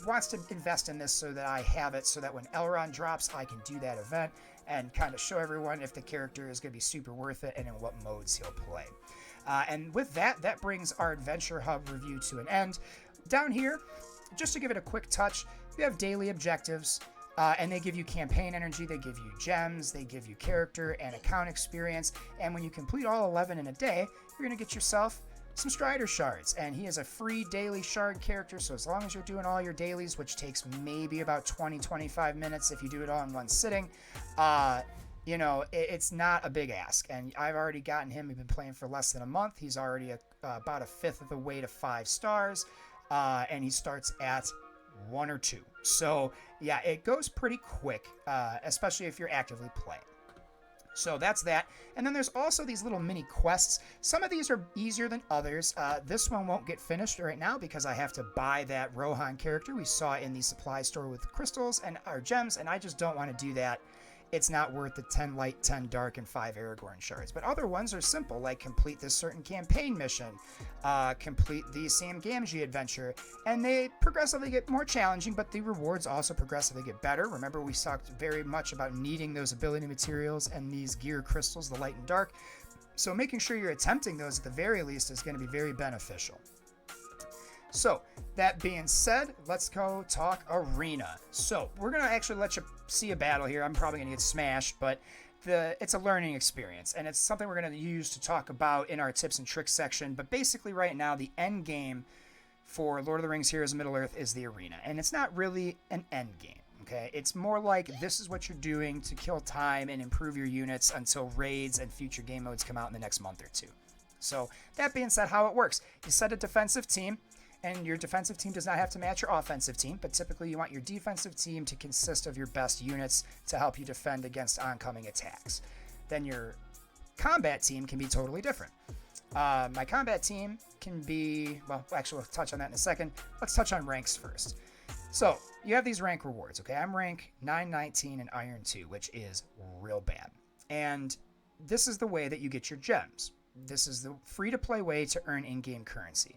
Speaker 1: wants to invest in this so that I have it, so that when Elrond drops, I can do that event and kind of show everyone if the character is going to be super worth it and in what modes he'll play. And with that, that brings our Adventure Hub review to an end. Down here, just to give it a quick touch, you have daily objectives. And they give you campaign energy, they give you gems, they give you character and account experience. And when you complete all 11 in a day, you're going to get yourself some Strider shards. And he is a free daily shard character, so as long as you're doing all your dailies, which takes maybe about 20-25 minutes if you do it all in one sitting, you know, it's not a big ask. And I've already gotten him. We've been playing for less than a month. He's already about a fifth of the way to 5 stars, and he starts at 1 or 2. So yeah, it goes pretty quick, especially if you're actively playing. So that's that. And then there's also these little mini quests. Some of these are easier than others. This one won't get finished right now because I have to buy that Rohan character we saw in the supply store with crystals and our gems, and I just don't want to do that. It's not worth the 10 light, 10 dark, and 5 Aragorn shards. But other ones are simple, like complete this certain campaign mission, complete the Sam Gamgee adventure, and they progressively get more challenging, but the rewards also progressively get better. Remember, we talked very much about needing those ability materials and these gear crystals, the light and dark. So making sure you're attempting those at the very least is going to be very beneficial. So, that being said, let's go talk arena. So, we're going to actually let you see a battle here. I'm probably going to get smashed, but it's a learning experience, and it's something we're going to use to talk about in our tips and tricks section. But basically right now, the end game for Lord of the Rings Heroes of Middle-earth is the arena, and it's not really an end game. Okay, it's more like this is what you're doing to kill time and improve your units until raids and future game modes come out in the next month or two. So, that being said, how it works. You set a defensive team, and your defensive team does not have to match your offensive team, but typically you want your defensive team to consist of your best units to help you defend against oncoming attacks. Then your combat team can be totally different. My combat team can be, well, actually we'll touch on that in a second. Let's touch on ranks first. So, you have these rank rewards, okay? I'm rank 919 in Iron 2, which is real bad. And this is the way that you get your gems. This is the free-to-play way to earn in-game currency.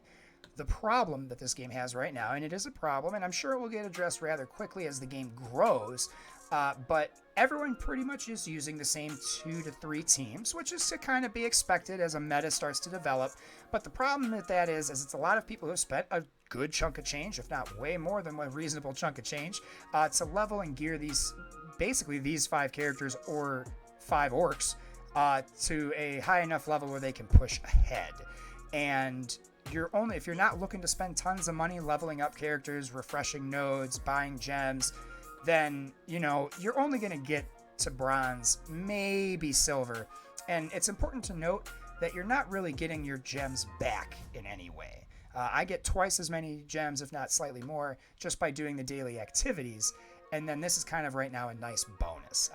Speaker 1: The problem that this game has right now, and it is a problem, and I'm sure it will get addressed rather quickly as the game grows, but everyone pretty much is using the same 2 to 3 teams, which is to kind of be expected as a meta starts to develop. But the problem with that is it's a lot of people who have spent a good chunk of change, if not way more than a reasonable chunk of change, to level and gear these 5 characters or 5 orcs to a high enough level where they can push ahead. And if you're not looking to spend tons of money leveling up characters, refreshing nodes, buying gems, then, you know, you're only going to get to bronze, maybe silver. And it's important to note that you're not really getting your gems back in any way. I get twice as many gems, if not slightly more, just by doing the daily activities. And then this is kind of right now a nice bonus.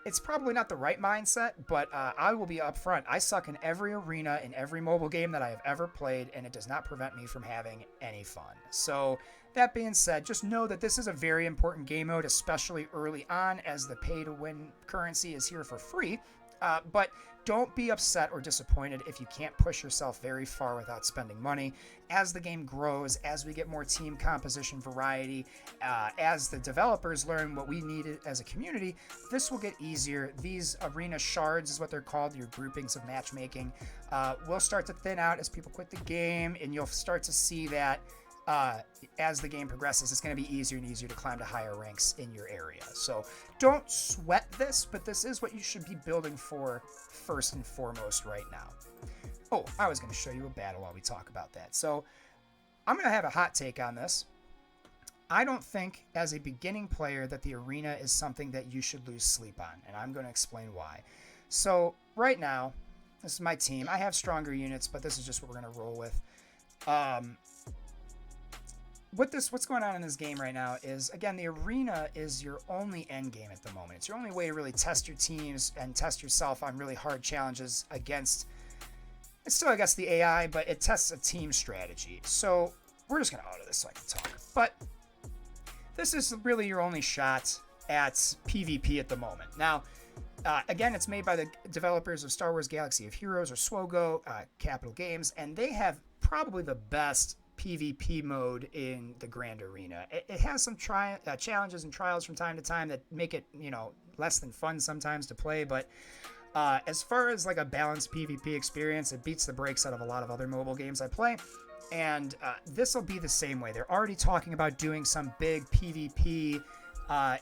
Speaker 1: It's probably not the right mindset, but I will be upfront. I suck in every arena in every mobile game that I have ever played, and it does not prevent me from having any fun. So that being said, just know that this is a very important game mode, especially early on, as the pay-to-win currency is here for free. But don't be upset or disappointed if you can't push yourself very far without spending money. As the game grows, as we get more team composition variety, as the developers learn what we need as a community, this will get easier. These arena shards is what they're called, your groupings of matchmaking, will start to thin out as people quit the game, and you'll start to see that as the game progresses, it's going to be easier and easier to climb to higher ranks in your area. So don't sweat this, but this is what you should be building for first and foremost right now. Oh, I was going to show you a battle while we talk about that. So I'm going to have a hot take on this. I don't think, as a beginning player, that the arena is something that you should lose sleep on, and I'm going to explain why. So right now, this is my team. I have stronger units, but this is just what we're going to roll with. What's going on in this game right now is, again, the arena is your only end game at the moment. It's your only way to really test your teams and test yourself on really hard challenges against, it's still against the AI, but it tests a team strategy. So we're just going to auto this so I can talk. But this is really your only shot at PvP at the moment. Now, again, it's made by the developers of Star Wars Galaxy of Heroes, or SWOGO, Capital Games, and they have probably the best PvP mode in the Grand Arena. It has some challenges and trials from time to time that make it, less than fun sometimes to play, but as far as like a balanced PvP experience, it beats the brakes out of a lot of other mobile games I play. And this will be the same way. They're already talking about doing some big PvP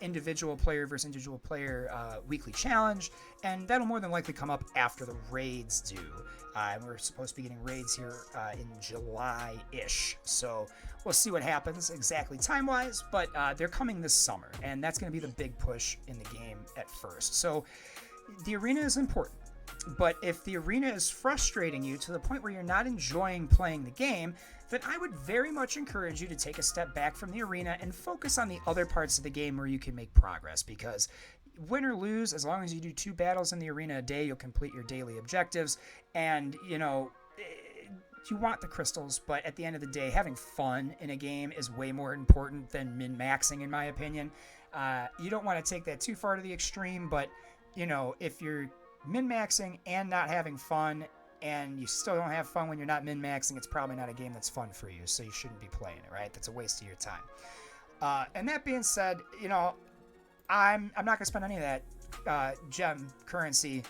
Speaker 1: individual player versus individual player weekly challenge, and that'll more than likely come up after the raids do. And we're supposed to be getting raids here in July-ish, so we'll see what happens exactly time-wise, but they're coming this summer, and that's going to be the big push in the game at first. So the arena is important. But if the arena is frustrating you to the point where you're not enjoying playing the game, then I would very much encourage you to take a step back from the arena and focus on the other parts of the game where you can make progress. Because win or lose, as long as you do 2 battles in the arena a day, you'll complete your daily objectives. And, you want the crystals, but at the end of the day, having fun in a game is way more important than min-maxing, in my opinion. You don't want to take that too far to the extreme, but, if you're min-maxing and not having fun, and you still don't have fun when you're not min-maxing, it's probably not a game that's fun for you, so you shouldn't be playing it, right? That's a waste of your time. And that being said, I'm not going to spend any of that gem currency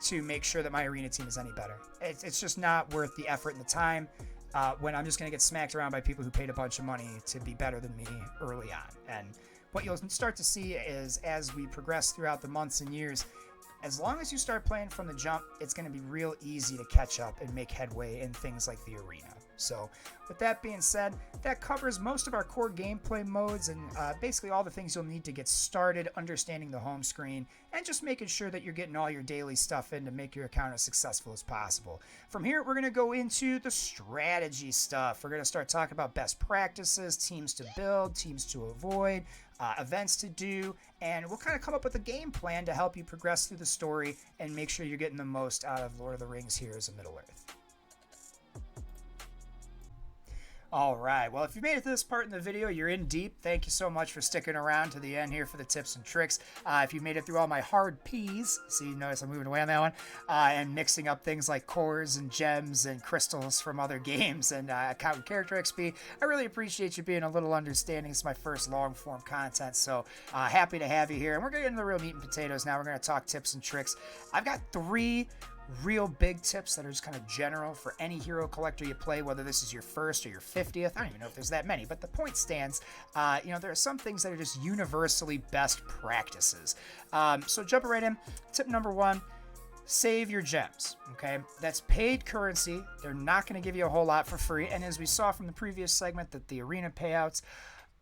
Speaker 1: to make sure that my arena team is any better. It's just not worth the effort and the time when I'm just going to get smacked around by people who paid a bunch of money to be better than me early on. And what you'll start to see is, as we progress throughout the months and years, as long as you start playing from the jump, it's going to be real easy to catch up and make headway in things like the arena. So with that being said, that covers most of our core gameplay modes and basically all the things you'll need to get started understanding the home screen and just making sure that you're getting all your daily stuff in to make your account as successful as possible. From here, we're going to go into the strategy stuff. We're going to start talking about best practices, teams to build, teams to avoid, events to do, and we'll kind of come up with a game plan to help you progress through the story and make sure you're getting the most out of Lord of the Rings: Heroes of Middle-earth. All right, well, if you made it to this part in the video, you're in deep. Thank you so much for sticking around to the end here for the tips and tricks. If you made it through all my hard P's, see, you notice I'm moving away on that one, and mixing up things like cores and gems and crystals from other games and counting character XP, I really appreciate you being a little understanding. It's my first long-form content, so happy to have you here. And we're going to get into the real meat and potatoes now. We're going to talk tips and tricks. I've got 3 real big tips that are just kind of general for any hero collector you play, whether this is your first or your 50th. I don't even know if there's that many, but the point stands. There are some things that are just universally best practices. So jumping right in, tip number 1, save your gems, okay? That's paid currency. They're not going to give you a whole lot for free, and as we saw from the previous segment, that the arena payouts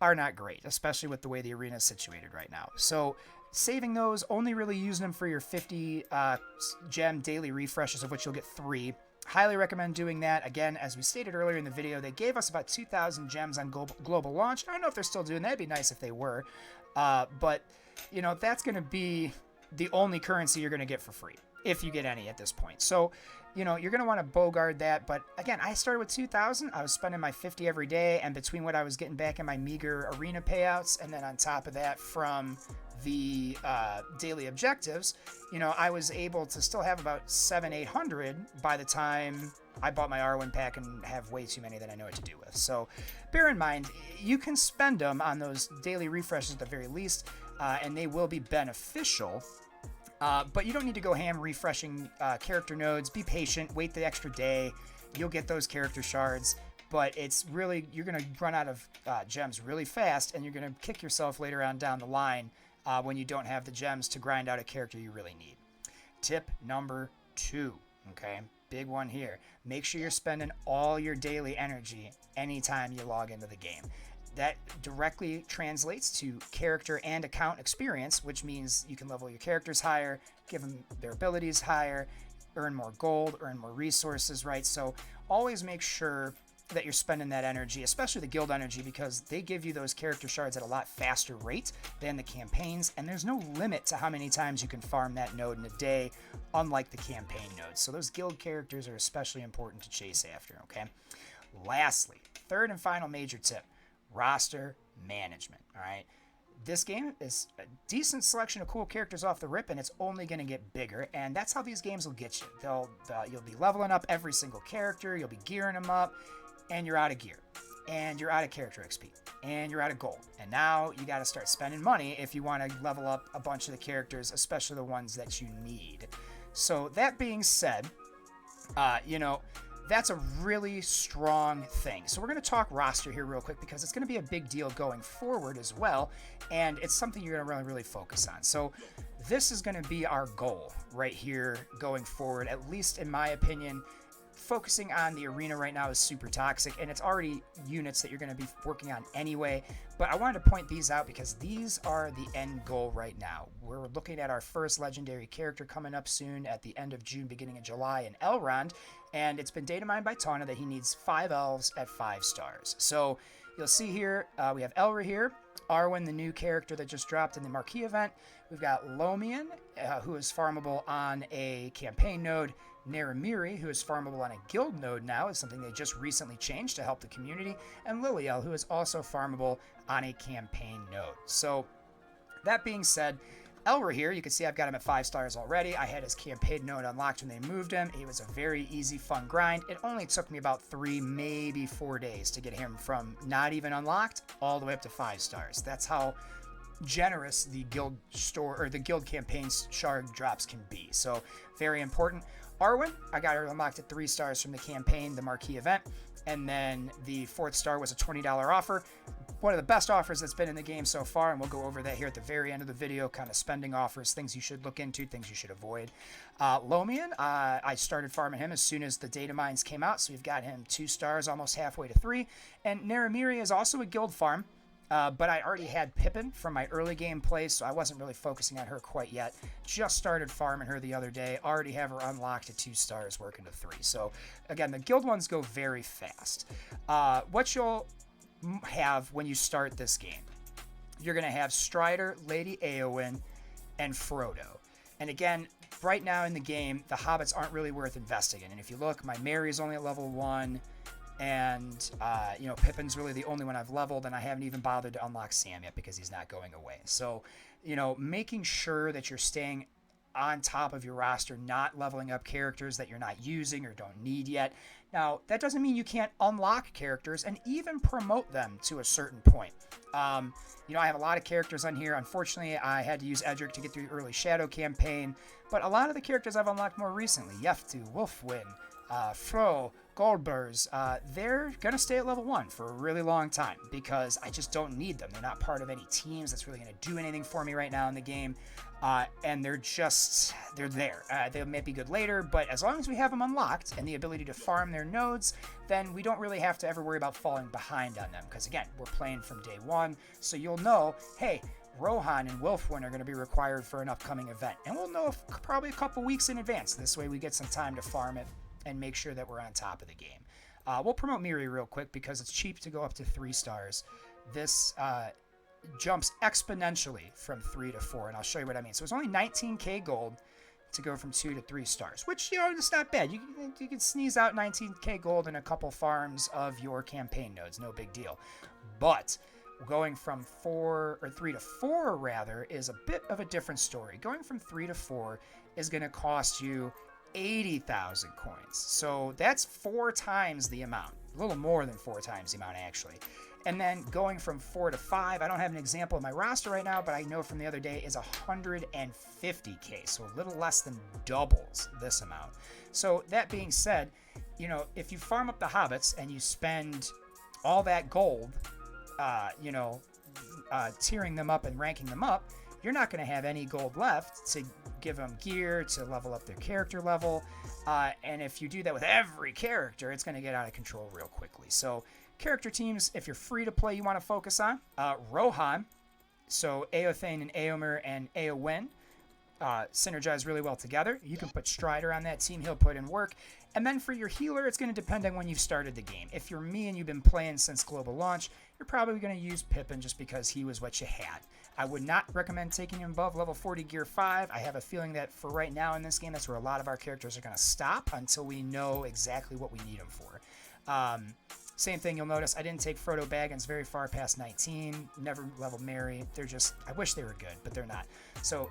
Speaker 1: are not great, especially with the way the arena is situated right now. So saving those, only really using them for your 50 gem daily refreshes, of which you'll get 3. Highly recommend doing that. Again, as we stated earlier in the video, they gave us about 2,000 gems on global launch. I don't know if they're still doing that. It'd be nice if they were. But, that's going to be the only currency you're going to get for free, if you get any at this point. So, you're going to want to bogard that. But again, I started with 2,000. I was spending my 50 every day, and between what I was getting back in my meager arena payouts, and then on top of that from the daily objectives, I was able to still have about 700-800 by the time I bought my R1 pack and have way too many that I know what to do with. So bear in mind, you can spend them on those daily refreshes at the very least, and they will be beneficial. But you don't need to go ham refreshing character nodes. Be patient, wait the extra day. You'll get those character shards. But it's really, you're going to run out of gems really fast, and you're going to kick yourself later on down the line when you don't have the gems to grind out a character you really need. Tip number 2, okay? Big one here. Make sure you're spending all your daily energy anytime you log into the game. that directly translates to character and account experience, which means you can level your characters higher, give them their abilities higher, earn more gold, earn more resources, right? So always make sure that you're spending that energy, especially the guild energy, because they give you those character shards at a lot faster rate than the campaigns, and there's no limit to how many times you can farm that node in a day, unlike the campaign nodes. So those guild characters are especially important to chase after, okay? Lastly, third and final major tip, roster management, all right? This game is a decent selection of cool characters off the rip, and it's only going to get bigger, and that's how these games will get you. You'll be leveling up every single character, you'll be gearing them up, and you're out of gear, and you're out of character XP, and you're out of gold. And now you got to start spending money if you want to level up a bunch of the characters, especially the ones that you need. So that being said, that's a really strong thing. So we're going to talk roster here real quick because it's going to be a big deal going forward as well, and it's something you're going to really focus on. So this is going to be our goal right here going forward, at least in my opinion. Focusing on the arena right now is super toxic, and it's already units that you're going to be working on anyway, but I wanted to point these out because these are the end goal right now. We're looking at our first legendary character coming up soon at the end of June, beginning of July in Elrond, and it's been data mined by Tawna that he needs 5 elves at 5 stars. So you'll see here, we have Elra here, Arwen, the new character that just dropped in the Marquee event. We've got Lomian, who is farmable on a campaign node. Naramiri, who is farmable on a guild node now, is something they just recently changed to help the community. And Liliel, who is also farmable on a campaign node. So that being said, Elra here, you can see I've got him at 5 stars already. I had his campaign node unlocked when they moved him. It was a very easy, fun grind. It only took me about 3, maybe 4 days to get him from not even unlocked all the way up to 5 stars. That's how generous the guild store or the guild campaign shard drops can be. So very important. Arwen, I got her unlocked at 3 stars from the campaign, the Marquee event, and then the 4th star was a $20 offer. One of the best offers that's been in the game so far, and we'll go over that here at the very end of the video, kind of spending offers, things you should look into, things you should avoid. Lomian, I started farming him as soon as the data mines came out, so we've got him 2 stars, almost halfway to 3. And Naramiri is also a guild farm. But I already had Pippin from my early game play, so I wasn't really focusing on her quite yet. Just started farming her the other day. Already have her unlocked at 2 stars, working to 3. So, again, the guild ones go very fast. What you'll have when you start this game, you're going to have Strider, Lady Eowyn, and Frodo. And again, right now in the game, the hobbits aren't really worth investing in. And if you look, my Merry is only at level 1. And, Pippin's really the only one I've leveled, and I haven't even bothered to unlock Sam yet because he's not going away. So, making sure that you're staying on top of your roster, not leveling up characters that you're not using or don't need yet. Now, that doesn't mean you can't unlock characters and even promote them to a certain point. I have a lot of characters on here. Unfortunately, I had to use Edric to get through the early Shadow campaign, but a lot of the characters I've unlocked more recently, Yeftu, Wolfwin, Fro, Goldburs, they're going to stay at level 1 for a really long time because I just don't need them. They're not part of any teams that's really going to do anything for me right now in the game, and they're there. They may be good later, but as long as we have them unlocked and the ability to farm their nodes, then we don't really have to ever worry about falling behind on them because, again, we're playing from day 1, so you'll know, hey, Rohan and Wolfwin are going to be required for an upcoming event, and we'll know probably a couple weeks in advance. This way we get some time to farm it and make sure that we're on top of the game. We'll promote Miri real quick because it's cheap to go up to 3 stars. This jumps exponentially from 3 to 4, and I'll show you what I mean. So it's only 19k gold to go from 2 to 3 stars, which, it's not bad. You can sneeze out 19k gold in a couple farms of your campaign nodes, no big deal. But going from 3 to 4 rather is a bit of a different story. Going from 3 to 4 is going to cost you 80,000 coins. So that's 4 times the amount. A little more than 4 times the amount, actually. And then going from 4 to 5, I don't have an example of my roster right now, but I know from the other day is 150k. So a little less than doubles this amount. So that being said, if you farm up the hobbits and you spend all that gold, tiering them up and ranking them up, you're not going to have any gold left to give them gear, to level up their character level. And if you do that with every character, it's going to get out of control real quickly. So character teams, if you're free to play, you want to focus on Rohan. So Eothane and Eomer and Eowyn synergize really well together. You can put Strider on that team. He'll put in work. And then for your healer, it's going to depend on when you've started the game. If you're me and you've been playing since global launch, you're probably going to use Pippin just because he was what you had. I would not recommend taking him above level 40 gear 5. I have a feeling that for right now in this game, that's where a lot of our characters are going to stop until we know exactly what we need him for. Same thing, you'll notice I didn't take Frodo Baggins very far past 19. Never leveled Merry. They're just, I wish they were good, but they're not. So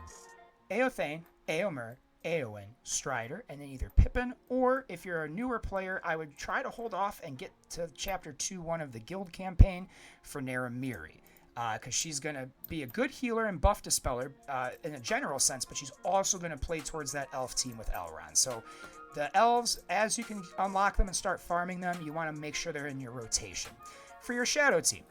Speaker 1: Eothane, Eomer, Eowyn, Strider, and then either Pippin, or if you're a newer player, I would try to hold off and get to Chapter 2-1 of the Guild campaign for Naramiri, because she's going to be a good healer and buff dispeller in a general sense, but she's also going to play towards that elf team with Elrond. So the elves, as you can unlock them and start farming them, you want to make sure they're in your rotation. For your shadow team,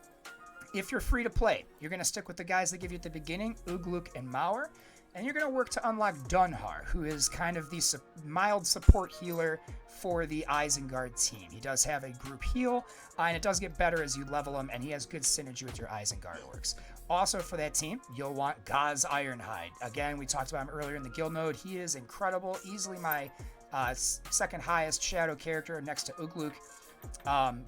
Speaker 1: if you're free to play, you're going to stick with the guys that give you at the beginning, Ugluk and Mauer. And you're going to work to unlock Dunhar, who is kind of the mild support healer for the Isengard team. He does have a group heal, and it does get better as you level him, and he has good synergy with your Isengard orcs. Also for that team, you'll want Gaz Ironhide. Again, we talked about him earlier in the guild mode. He is incredible, easily my second highest shadow character next to Ugluk.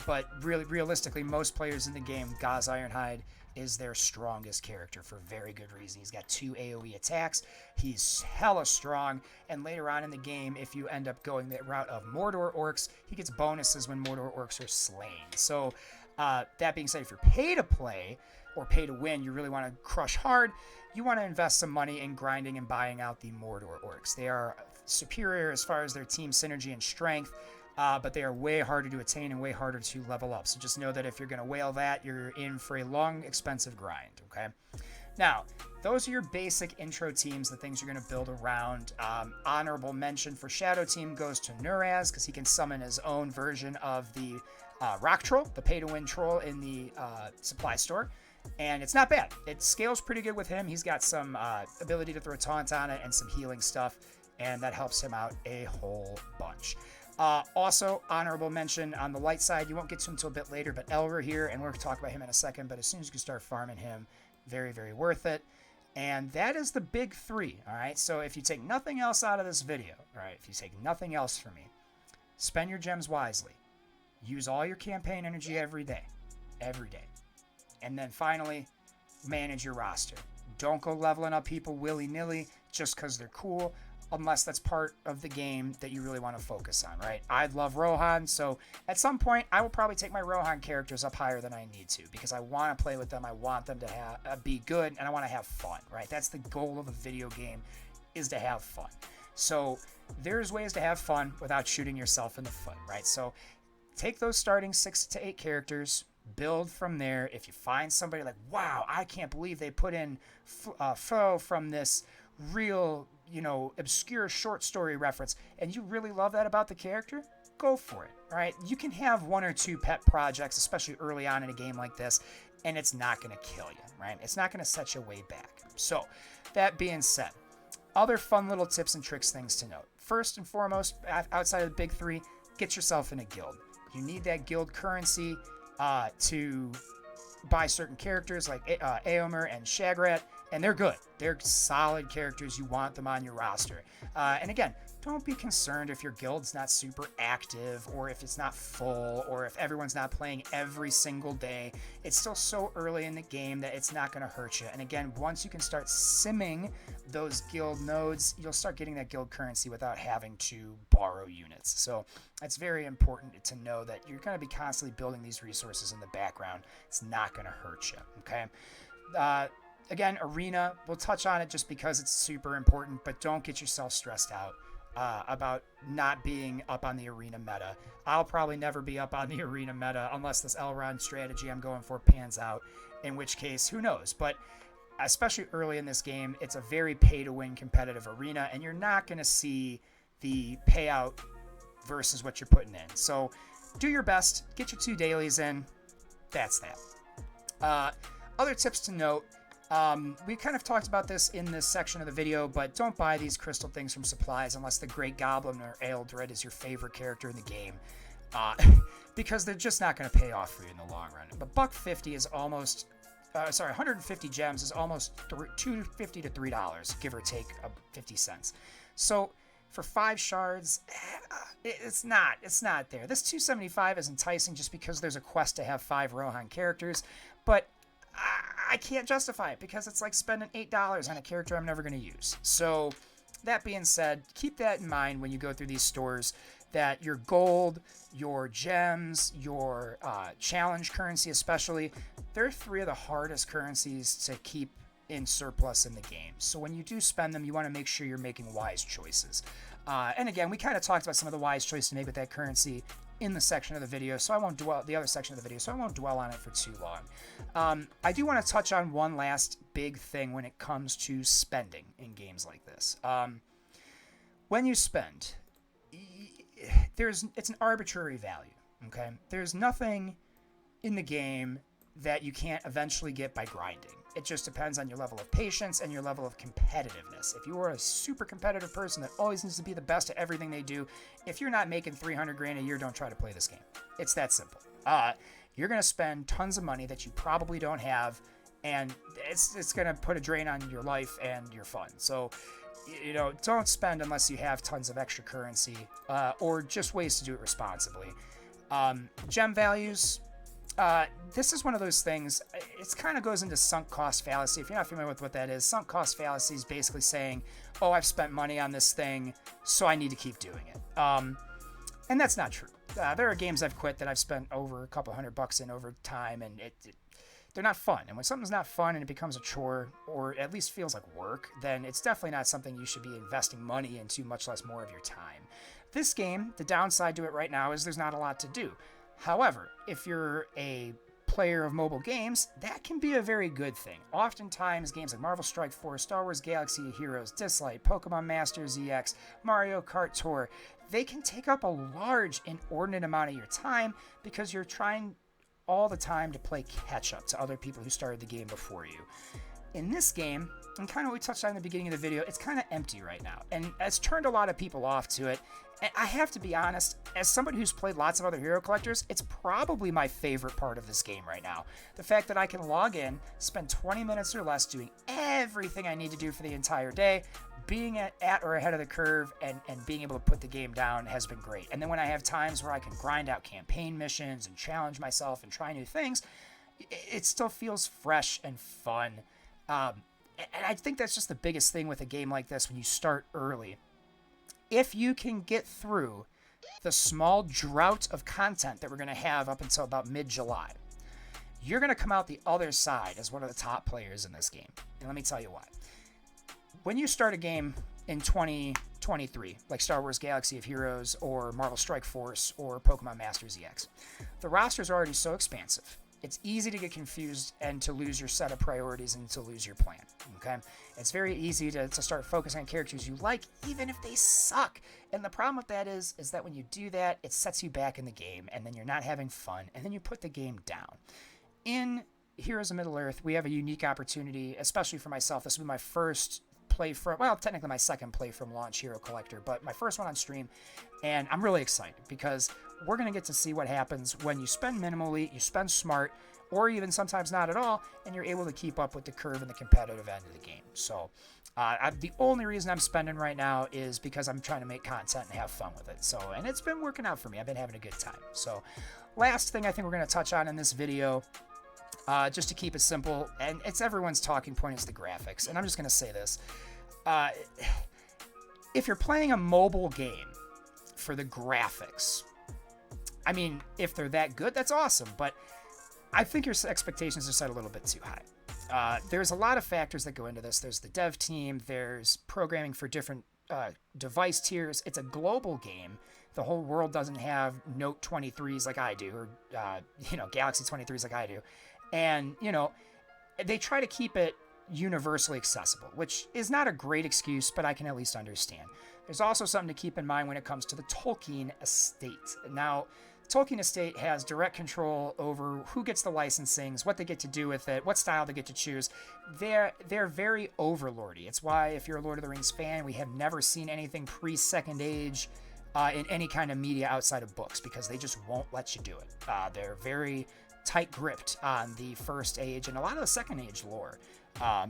Speaker 1: But really, realistically, most players in the game, Gaz Ironhide is their strongest character for very good reason. He's got 2 AoE attacks. He's hella strong. And later on in the game, if you end up going the route of Mordor orcs, he gets bonuses when Mordor orcs are slain. So that being said, if you're pay to play or pay to win, you really want to crush hard, you want to invest some money in grinding and buying out the Mordor orcs. They are superior as far as their team synergy and strength. But they are way harder to attain and way harder to level up. So just know that if you're going to whale that, you're in for a long, expensive grind, okay? Now, those are your basic intro teams, the things you're going to build around. Honorable mention for Shadow Team goes to Nuraz, because he can summon his own version of the Rock Troll, the pay-to-win troll in the supply store. And it's not bad. It scales pretty good with him. He's got some ability to throw a taunt on it and some healing stuff, and that helps him out a whole bunch. Also, honorable mention on the light side, you won't get to him until a bit later, but Elver here, and we're going to talk about him in a second, but as soon as you can start farming him, very, very worth it. And that is the big 3, all right? So if you take nothing else out of this video, all right, if you take nothing else from me, spend your gems wisely. Use all your campaign energy every day. And then finally, manage your roster. Don't go leveling up people willy-nilly just because they're cool, unless that's part of the game that you really want to focus on, right? I love Rohan, so at some point, I will probably take my Rohan characters up higher than I need to, because I want to play with them, I want them to be good, and I want to have fun, right? That's the goal of a video game, is to have fun. So there's ways to have fun without shooting yourself in the foot, right? So take those starting 6 to 8 characters, build from there. If you find somebody like, wow, I can't believe they put in Foe from this real, obscure short story reference, and you really love that about the character, go for it, right? You can have 1 or 2 pet projects, especially early on in a game like this, and it's not going to kill you, right? It's not going to set you way back. So, that being said, other fun little tips and tricks, things to note. First and foremost, outside of the big 3, get yourself in a guild. You need that guild currency to buy certain characters like Eomer and Shagrat, and they're good. They're solid characters. You want them on your roster. And again, don't be concerned if your guild's not super active, or if it's not full, or if everyone's not playing every single day. It's still so early in the game that it's not going to hurt you. And again, once you can start simming those guild nodes, you'll start getting that guild currency without having to borrow units. So it's very important to know that you're going to be constantly building these resources in the background. It's not going to hurt you, okay? Again, arena, we'll touch on it just because it's super important, but don't get yourself stressed out about not being up on the arena meta. I'll probably never be up on the arena meta unless this Elrond strategy I'm going for pans out, in which case, who knows? But especially early in this game, it's a very pay-to-win competitive arena, and you're not going to see the payout versus what you're putting in. So do your best, get your 2 dailies in, that's that. Other tips to note, We kind of talked about this in this section of the video, but don't buy these crystal things from supplies unless the Great Goblin or Ealdred is your favorite character in the game, because they're just not going to pay off for you in the long run. But $150 is almost, 150 gems is almost $2.50 to $3, give or take 50 cents. So for 5 shards, it's not there. This 275 is enticing just because there's a quest to have 5 Rohan characters, but I can't justify it because it's like spending $8 on a character I'm never going to use. So that being said, keep that in mind when you go through these stores, that your gold, your gems, your challenge currency especially, they're 3 of the hardest currencies to keep in surplus in the game. So when you do spend them, you want to make sure you're making wise choices. And again, we kind of talked about some of the wise choices to make with that currency in the section of the video, so I won't dwell on it for too long. I do want to touch on one last big thing when it comes to spending in games like this. When you spend, it's an arbitrary value. Okay, there's nothing in the game that you can't eventually get by grinding. It just depends on your level of patience and your level of competitiveness. If you are a super competitive person that always needs to be the best at everything they do, if you're not making 300 grand a year, don't try to play this game. It's that simple. You're going to spend tons of money that you probably don't have, and it's going to put a drain on your life and your fun. So, don't spend unless you have tons of extra currency, or just ways to do it responsibly. Gem values. This is one of those things, it kind of goes into sunk cost fallacy. If you're not familiar with what that is, sunk cost fallacy is basically saying, oh, I've spent money on this thing, so I need to keep doing it. And that's not true. There are games I've quit that I've spent over a couple $100 in over time, and they're not fun. And when something's not fun and it becomes a chore, or at least feels like work, then it's definitely not something you should be investing money into, much less more of your time. This game, the downside to it right now is there's not a lot to do. However, if you're a player of mobile games, that can be a very good thing. Oftentimes, games like Marvel Strike Force, Star Wars Galaxy of Heroes, Dislight, Pokemon Masters EX, Mario Kart Tour, they can take up a large, inordinate amount of your time because you're trying all the time to play catch-up to other people who started the game before you. In this game, and kind of what we touched on in the beginning of the video, it's kind of empty right now, and it's turned a lot of people off to it. And I have to be honest, as somebody who's played lots of other hero collectors, it's probably my favorite part of this game right now. The fact that I can log in, spend 20 minutes or less doing everything I need to do for the entire day, being at or ahead of the curve, and being able to put the game down has been great. And then when I have times where I can grind out campaign missions and challenge myself and try new things, it still feels fresh and fun. And I think that's just the biggest thing with a game like this when you start early. If you can get through the small drought of content that we're going to have up until about mid-July, you're going to come out the other side as one of the top players in this game. And let me tell you why. When you start a game in 2023, like Star Wars Galaxy of Heroes or Marvel Strike Force or Pokemon Masters EX, the rosters are already so expansive. It's easy to get confused and to lose your set of priorities and to lose your plan, okay? It's very easy to start focusing on characters you like, even if they suck. And the problem with that is that when you do that, it sets you back in the game, and then you're not having fun, and then you put the game down. In Heroes of Middle-earth, we have a unique opportunity, especially for myself. This will be my first play from, well, technically my second play from launch Hero Collector, but my first one on stream, and I'm really excited because we're going to get to see what happens when you spend minimally, you spend smart, or even sometimes not at all, and you're able to keep up with the curve and the competitive end of the game. So the only reason I'm spending right now is because I'm trying to make content and have fun with it. So, and it's been working out for me. I've been having a good time. So last thing I think we're going to touch on in this video, just to keep it simple, and it's everyone's talking point, is the graphics. And I'm just going to say this. If you're playing a mobile game for the graphics, I mean, if they're that good, that's awesome, but I think your expectations are set a little bit too high. There's a lot of factors that go into this. There's the dev team, there's programming for different device tiers. It's a global game. The whole world doesn't have Note 23s like I do, or Galaxy 23s like I do. And, they try to keep it universally accessible, which is not a great excuse, but I can at least understand. There's also something to keep in mind when it comes to the Tolkien estate. Now, Tolkien Estate has direct control over who gets the licensings, what they get to do with it, what style they get to choose. They're very overlordy. It's why, if you're a Lord of the Rings fan, we have never seen anything pre-Second Age in any kind of media outside of books, because they just won't let you do it. They're very tight-gripped on the First Age and a lot of the Second Age lore.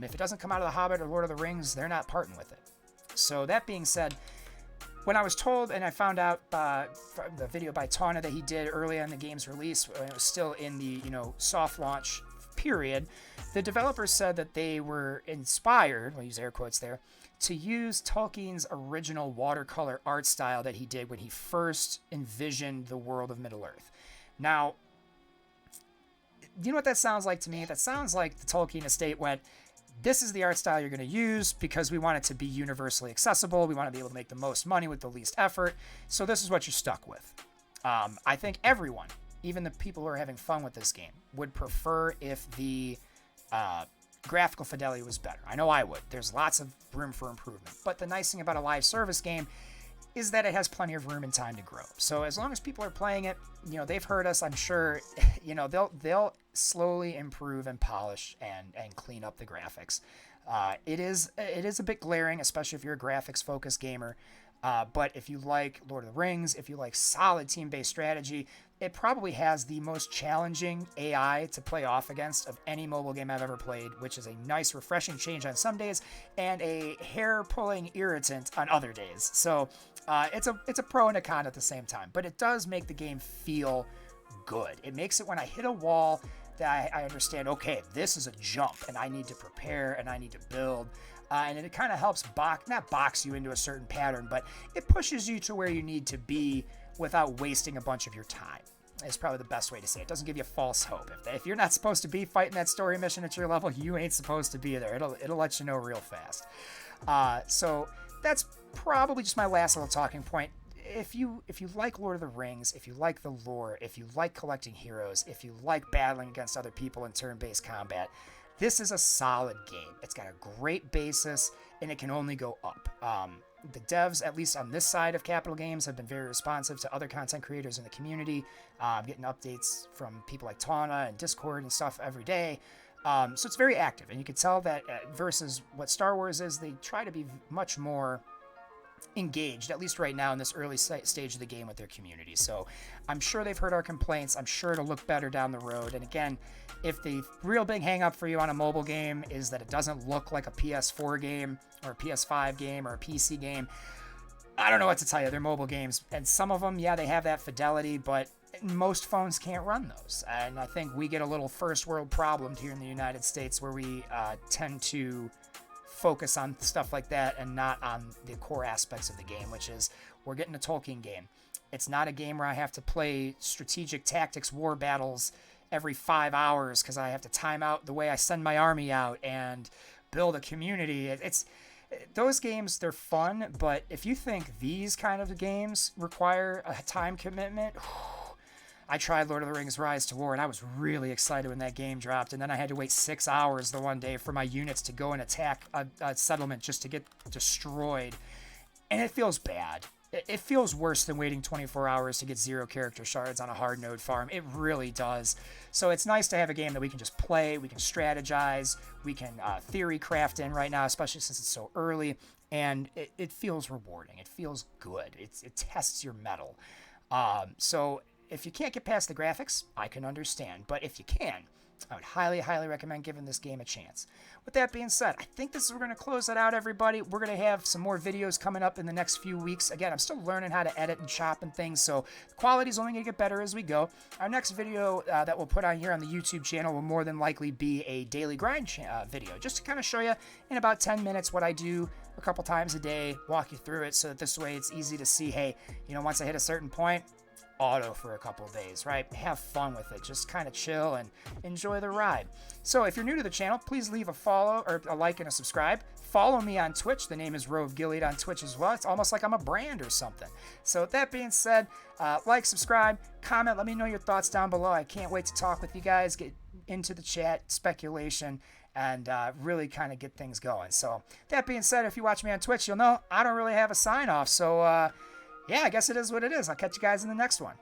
Speaker 1: If it doesn't come out of The Hobbit or Lord of the Rings, they're not parting with it. So that being said, when I was told, and I found out from the video by Tawna that he did early on the game's release, when it was still in the soft launch period, the developers said that they were inspired, I'll use air quotes there, to use Tolkien's original watercolor art style that he did when he first envisioned the world of Middle-earth. Now, you know what that sounds like to me? That sounds like the Tolkien Estate went, this is the art style you're going to use because we want it to be universally accessible. We want to be able to make the most money with the least effort. So this is what you're stuck with. I think everyone, even the people who are having fun with this game, would prefer if the graphical fidelity was better. I know I would. There's lots of room for improvement. But the nice thing about a live service game is that it has plenty of room and time to grow. So as long as people are playing it, they've heard us, I'm sure, they'll slowly improve and polish and clean up the graphics. It is a bit glaring, especially if you're a graphics focused gamer. But if you like Lord of the Rings, if you like solid team-based strategy, it probably has the most challenging AI to play off against of any mobile game I've ever played, which is a nice, refreshing change on some days and a hair-pulling irritant on other days. So it's a pro and a con at the same time, but it does make the game feel good. It makes it, when I hit a wall, that I understand, okay, this is a jump, and I need to prepare, and I need to build. And it kind of helps not box you into a certain pattern, but it pushes you to where you need to be without wasting a bunch of your time. Is probably the best way to say it. It doesn't give you false hope. If you're not supposed to be fighting that story mission at your level, you ain't supposed to be there. It'll let you know real fast. So that's probably just my last little talking point. If you like Lord of the Rings, if you like the lore, if you like collecting heroes, if you like battling against other people in turn-based combat, this is a solid game. It's got a great basis, and it can only go up. The devs, at least on this side of Capital Games, have been very responsive to other content creators in the community. Getting updates from people like Tawna and Discord and stuff every day. So it's very active, and you can tell that versus what Star Wars is, they try to be much more engaged, at least right now in this early stage of the game, with their community. So I'm sure they've heard our complaints. I'm sure it'll look better down the road. And again, if the real big hang up for you on a mobile game is that it doesn't look like a PS4 game or a PS5 game or a PC game, I don't know what to tell you. They're mobile games, and some of them, yeah, they have that fidelity, but most phones can't run those. And I think we get a little first world problem here in the United States, where we tend to focus on stuff like that and not on the core aspects of the game, which is, we're getting a Tolkien game. It's not a game where I have to play strategic tactics war battles every 5 hours because I have to time out the way I send my army out and build a community. Those games, they're fun, but if you think these kind of games require a time commitment, I tried Lord of the Rings Rise to War, and I was really excited when that game dropped, and then I had to wait 6 hours the one day for my units to go and attack a settlement just to get destroyed, and it feels bad. It feels worse than waiting 24 hours to get 0 character shards on a hard node farm. It really does. So it's nice to have a game that we can just play, we can strategize, we can theory craft in right now, especially since it's so early, and it feels rewarding. It feels good. It tests your mettle. So if you can't get past the graphics, I can understand. But if you can, I would highly, highly recommend giving this game a chance. With that being said, I think this is where we're going to close it out, everybody. We're going to have some more videos coming up in the next few weeks. Again, I'm still learning how to edit and chop and things, so the quality is only going to get better as we go. Our next video that we'll put on here on the YouTube channel will more than likely be a daily grind video, just to kind of show you in about 10 minutes what I do a couple times a day, walk you through it, so that this way it's easy to see, hey, once I hit a certain point, auto for a couple of days, right? Have fun with it. Just kind of chill and enjoy the ride. So if you're new to the channel, please leave a follow or a like and a subscribe. Follow me on Twitch. The name is Ro of Gilead on Twitch as well. It's almost like I'm a brand or something. So with that being said, like, subscribe, comment, let me know your thoughts down below. I can't wait to talk with you guys, get into the chat, speculation, and really kind of get things going. So that being said, if you watch me on Twitch, you'll know I don't really have a sign off. So yeah, I guess it is what it is. I'll catch you guys in the next one.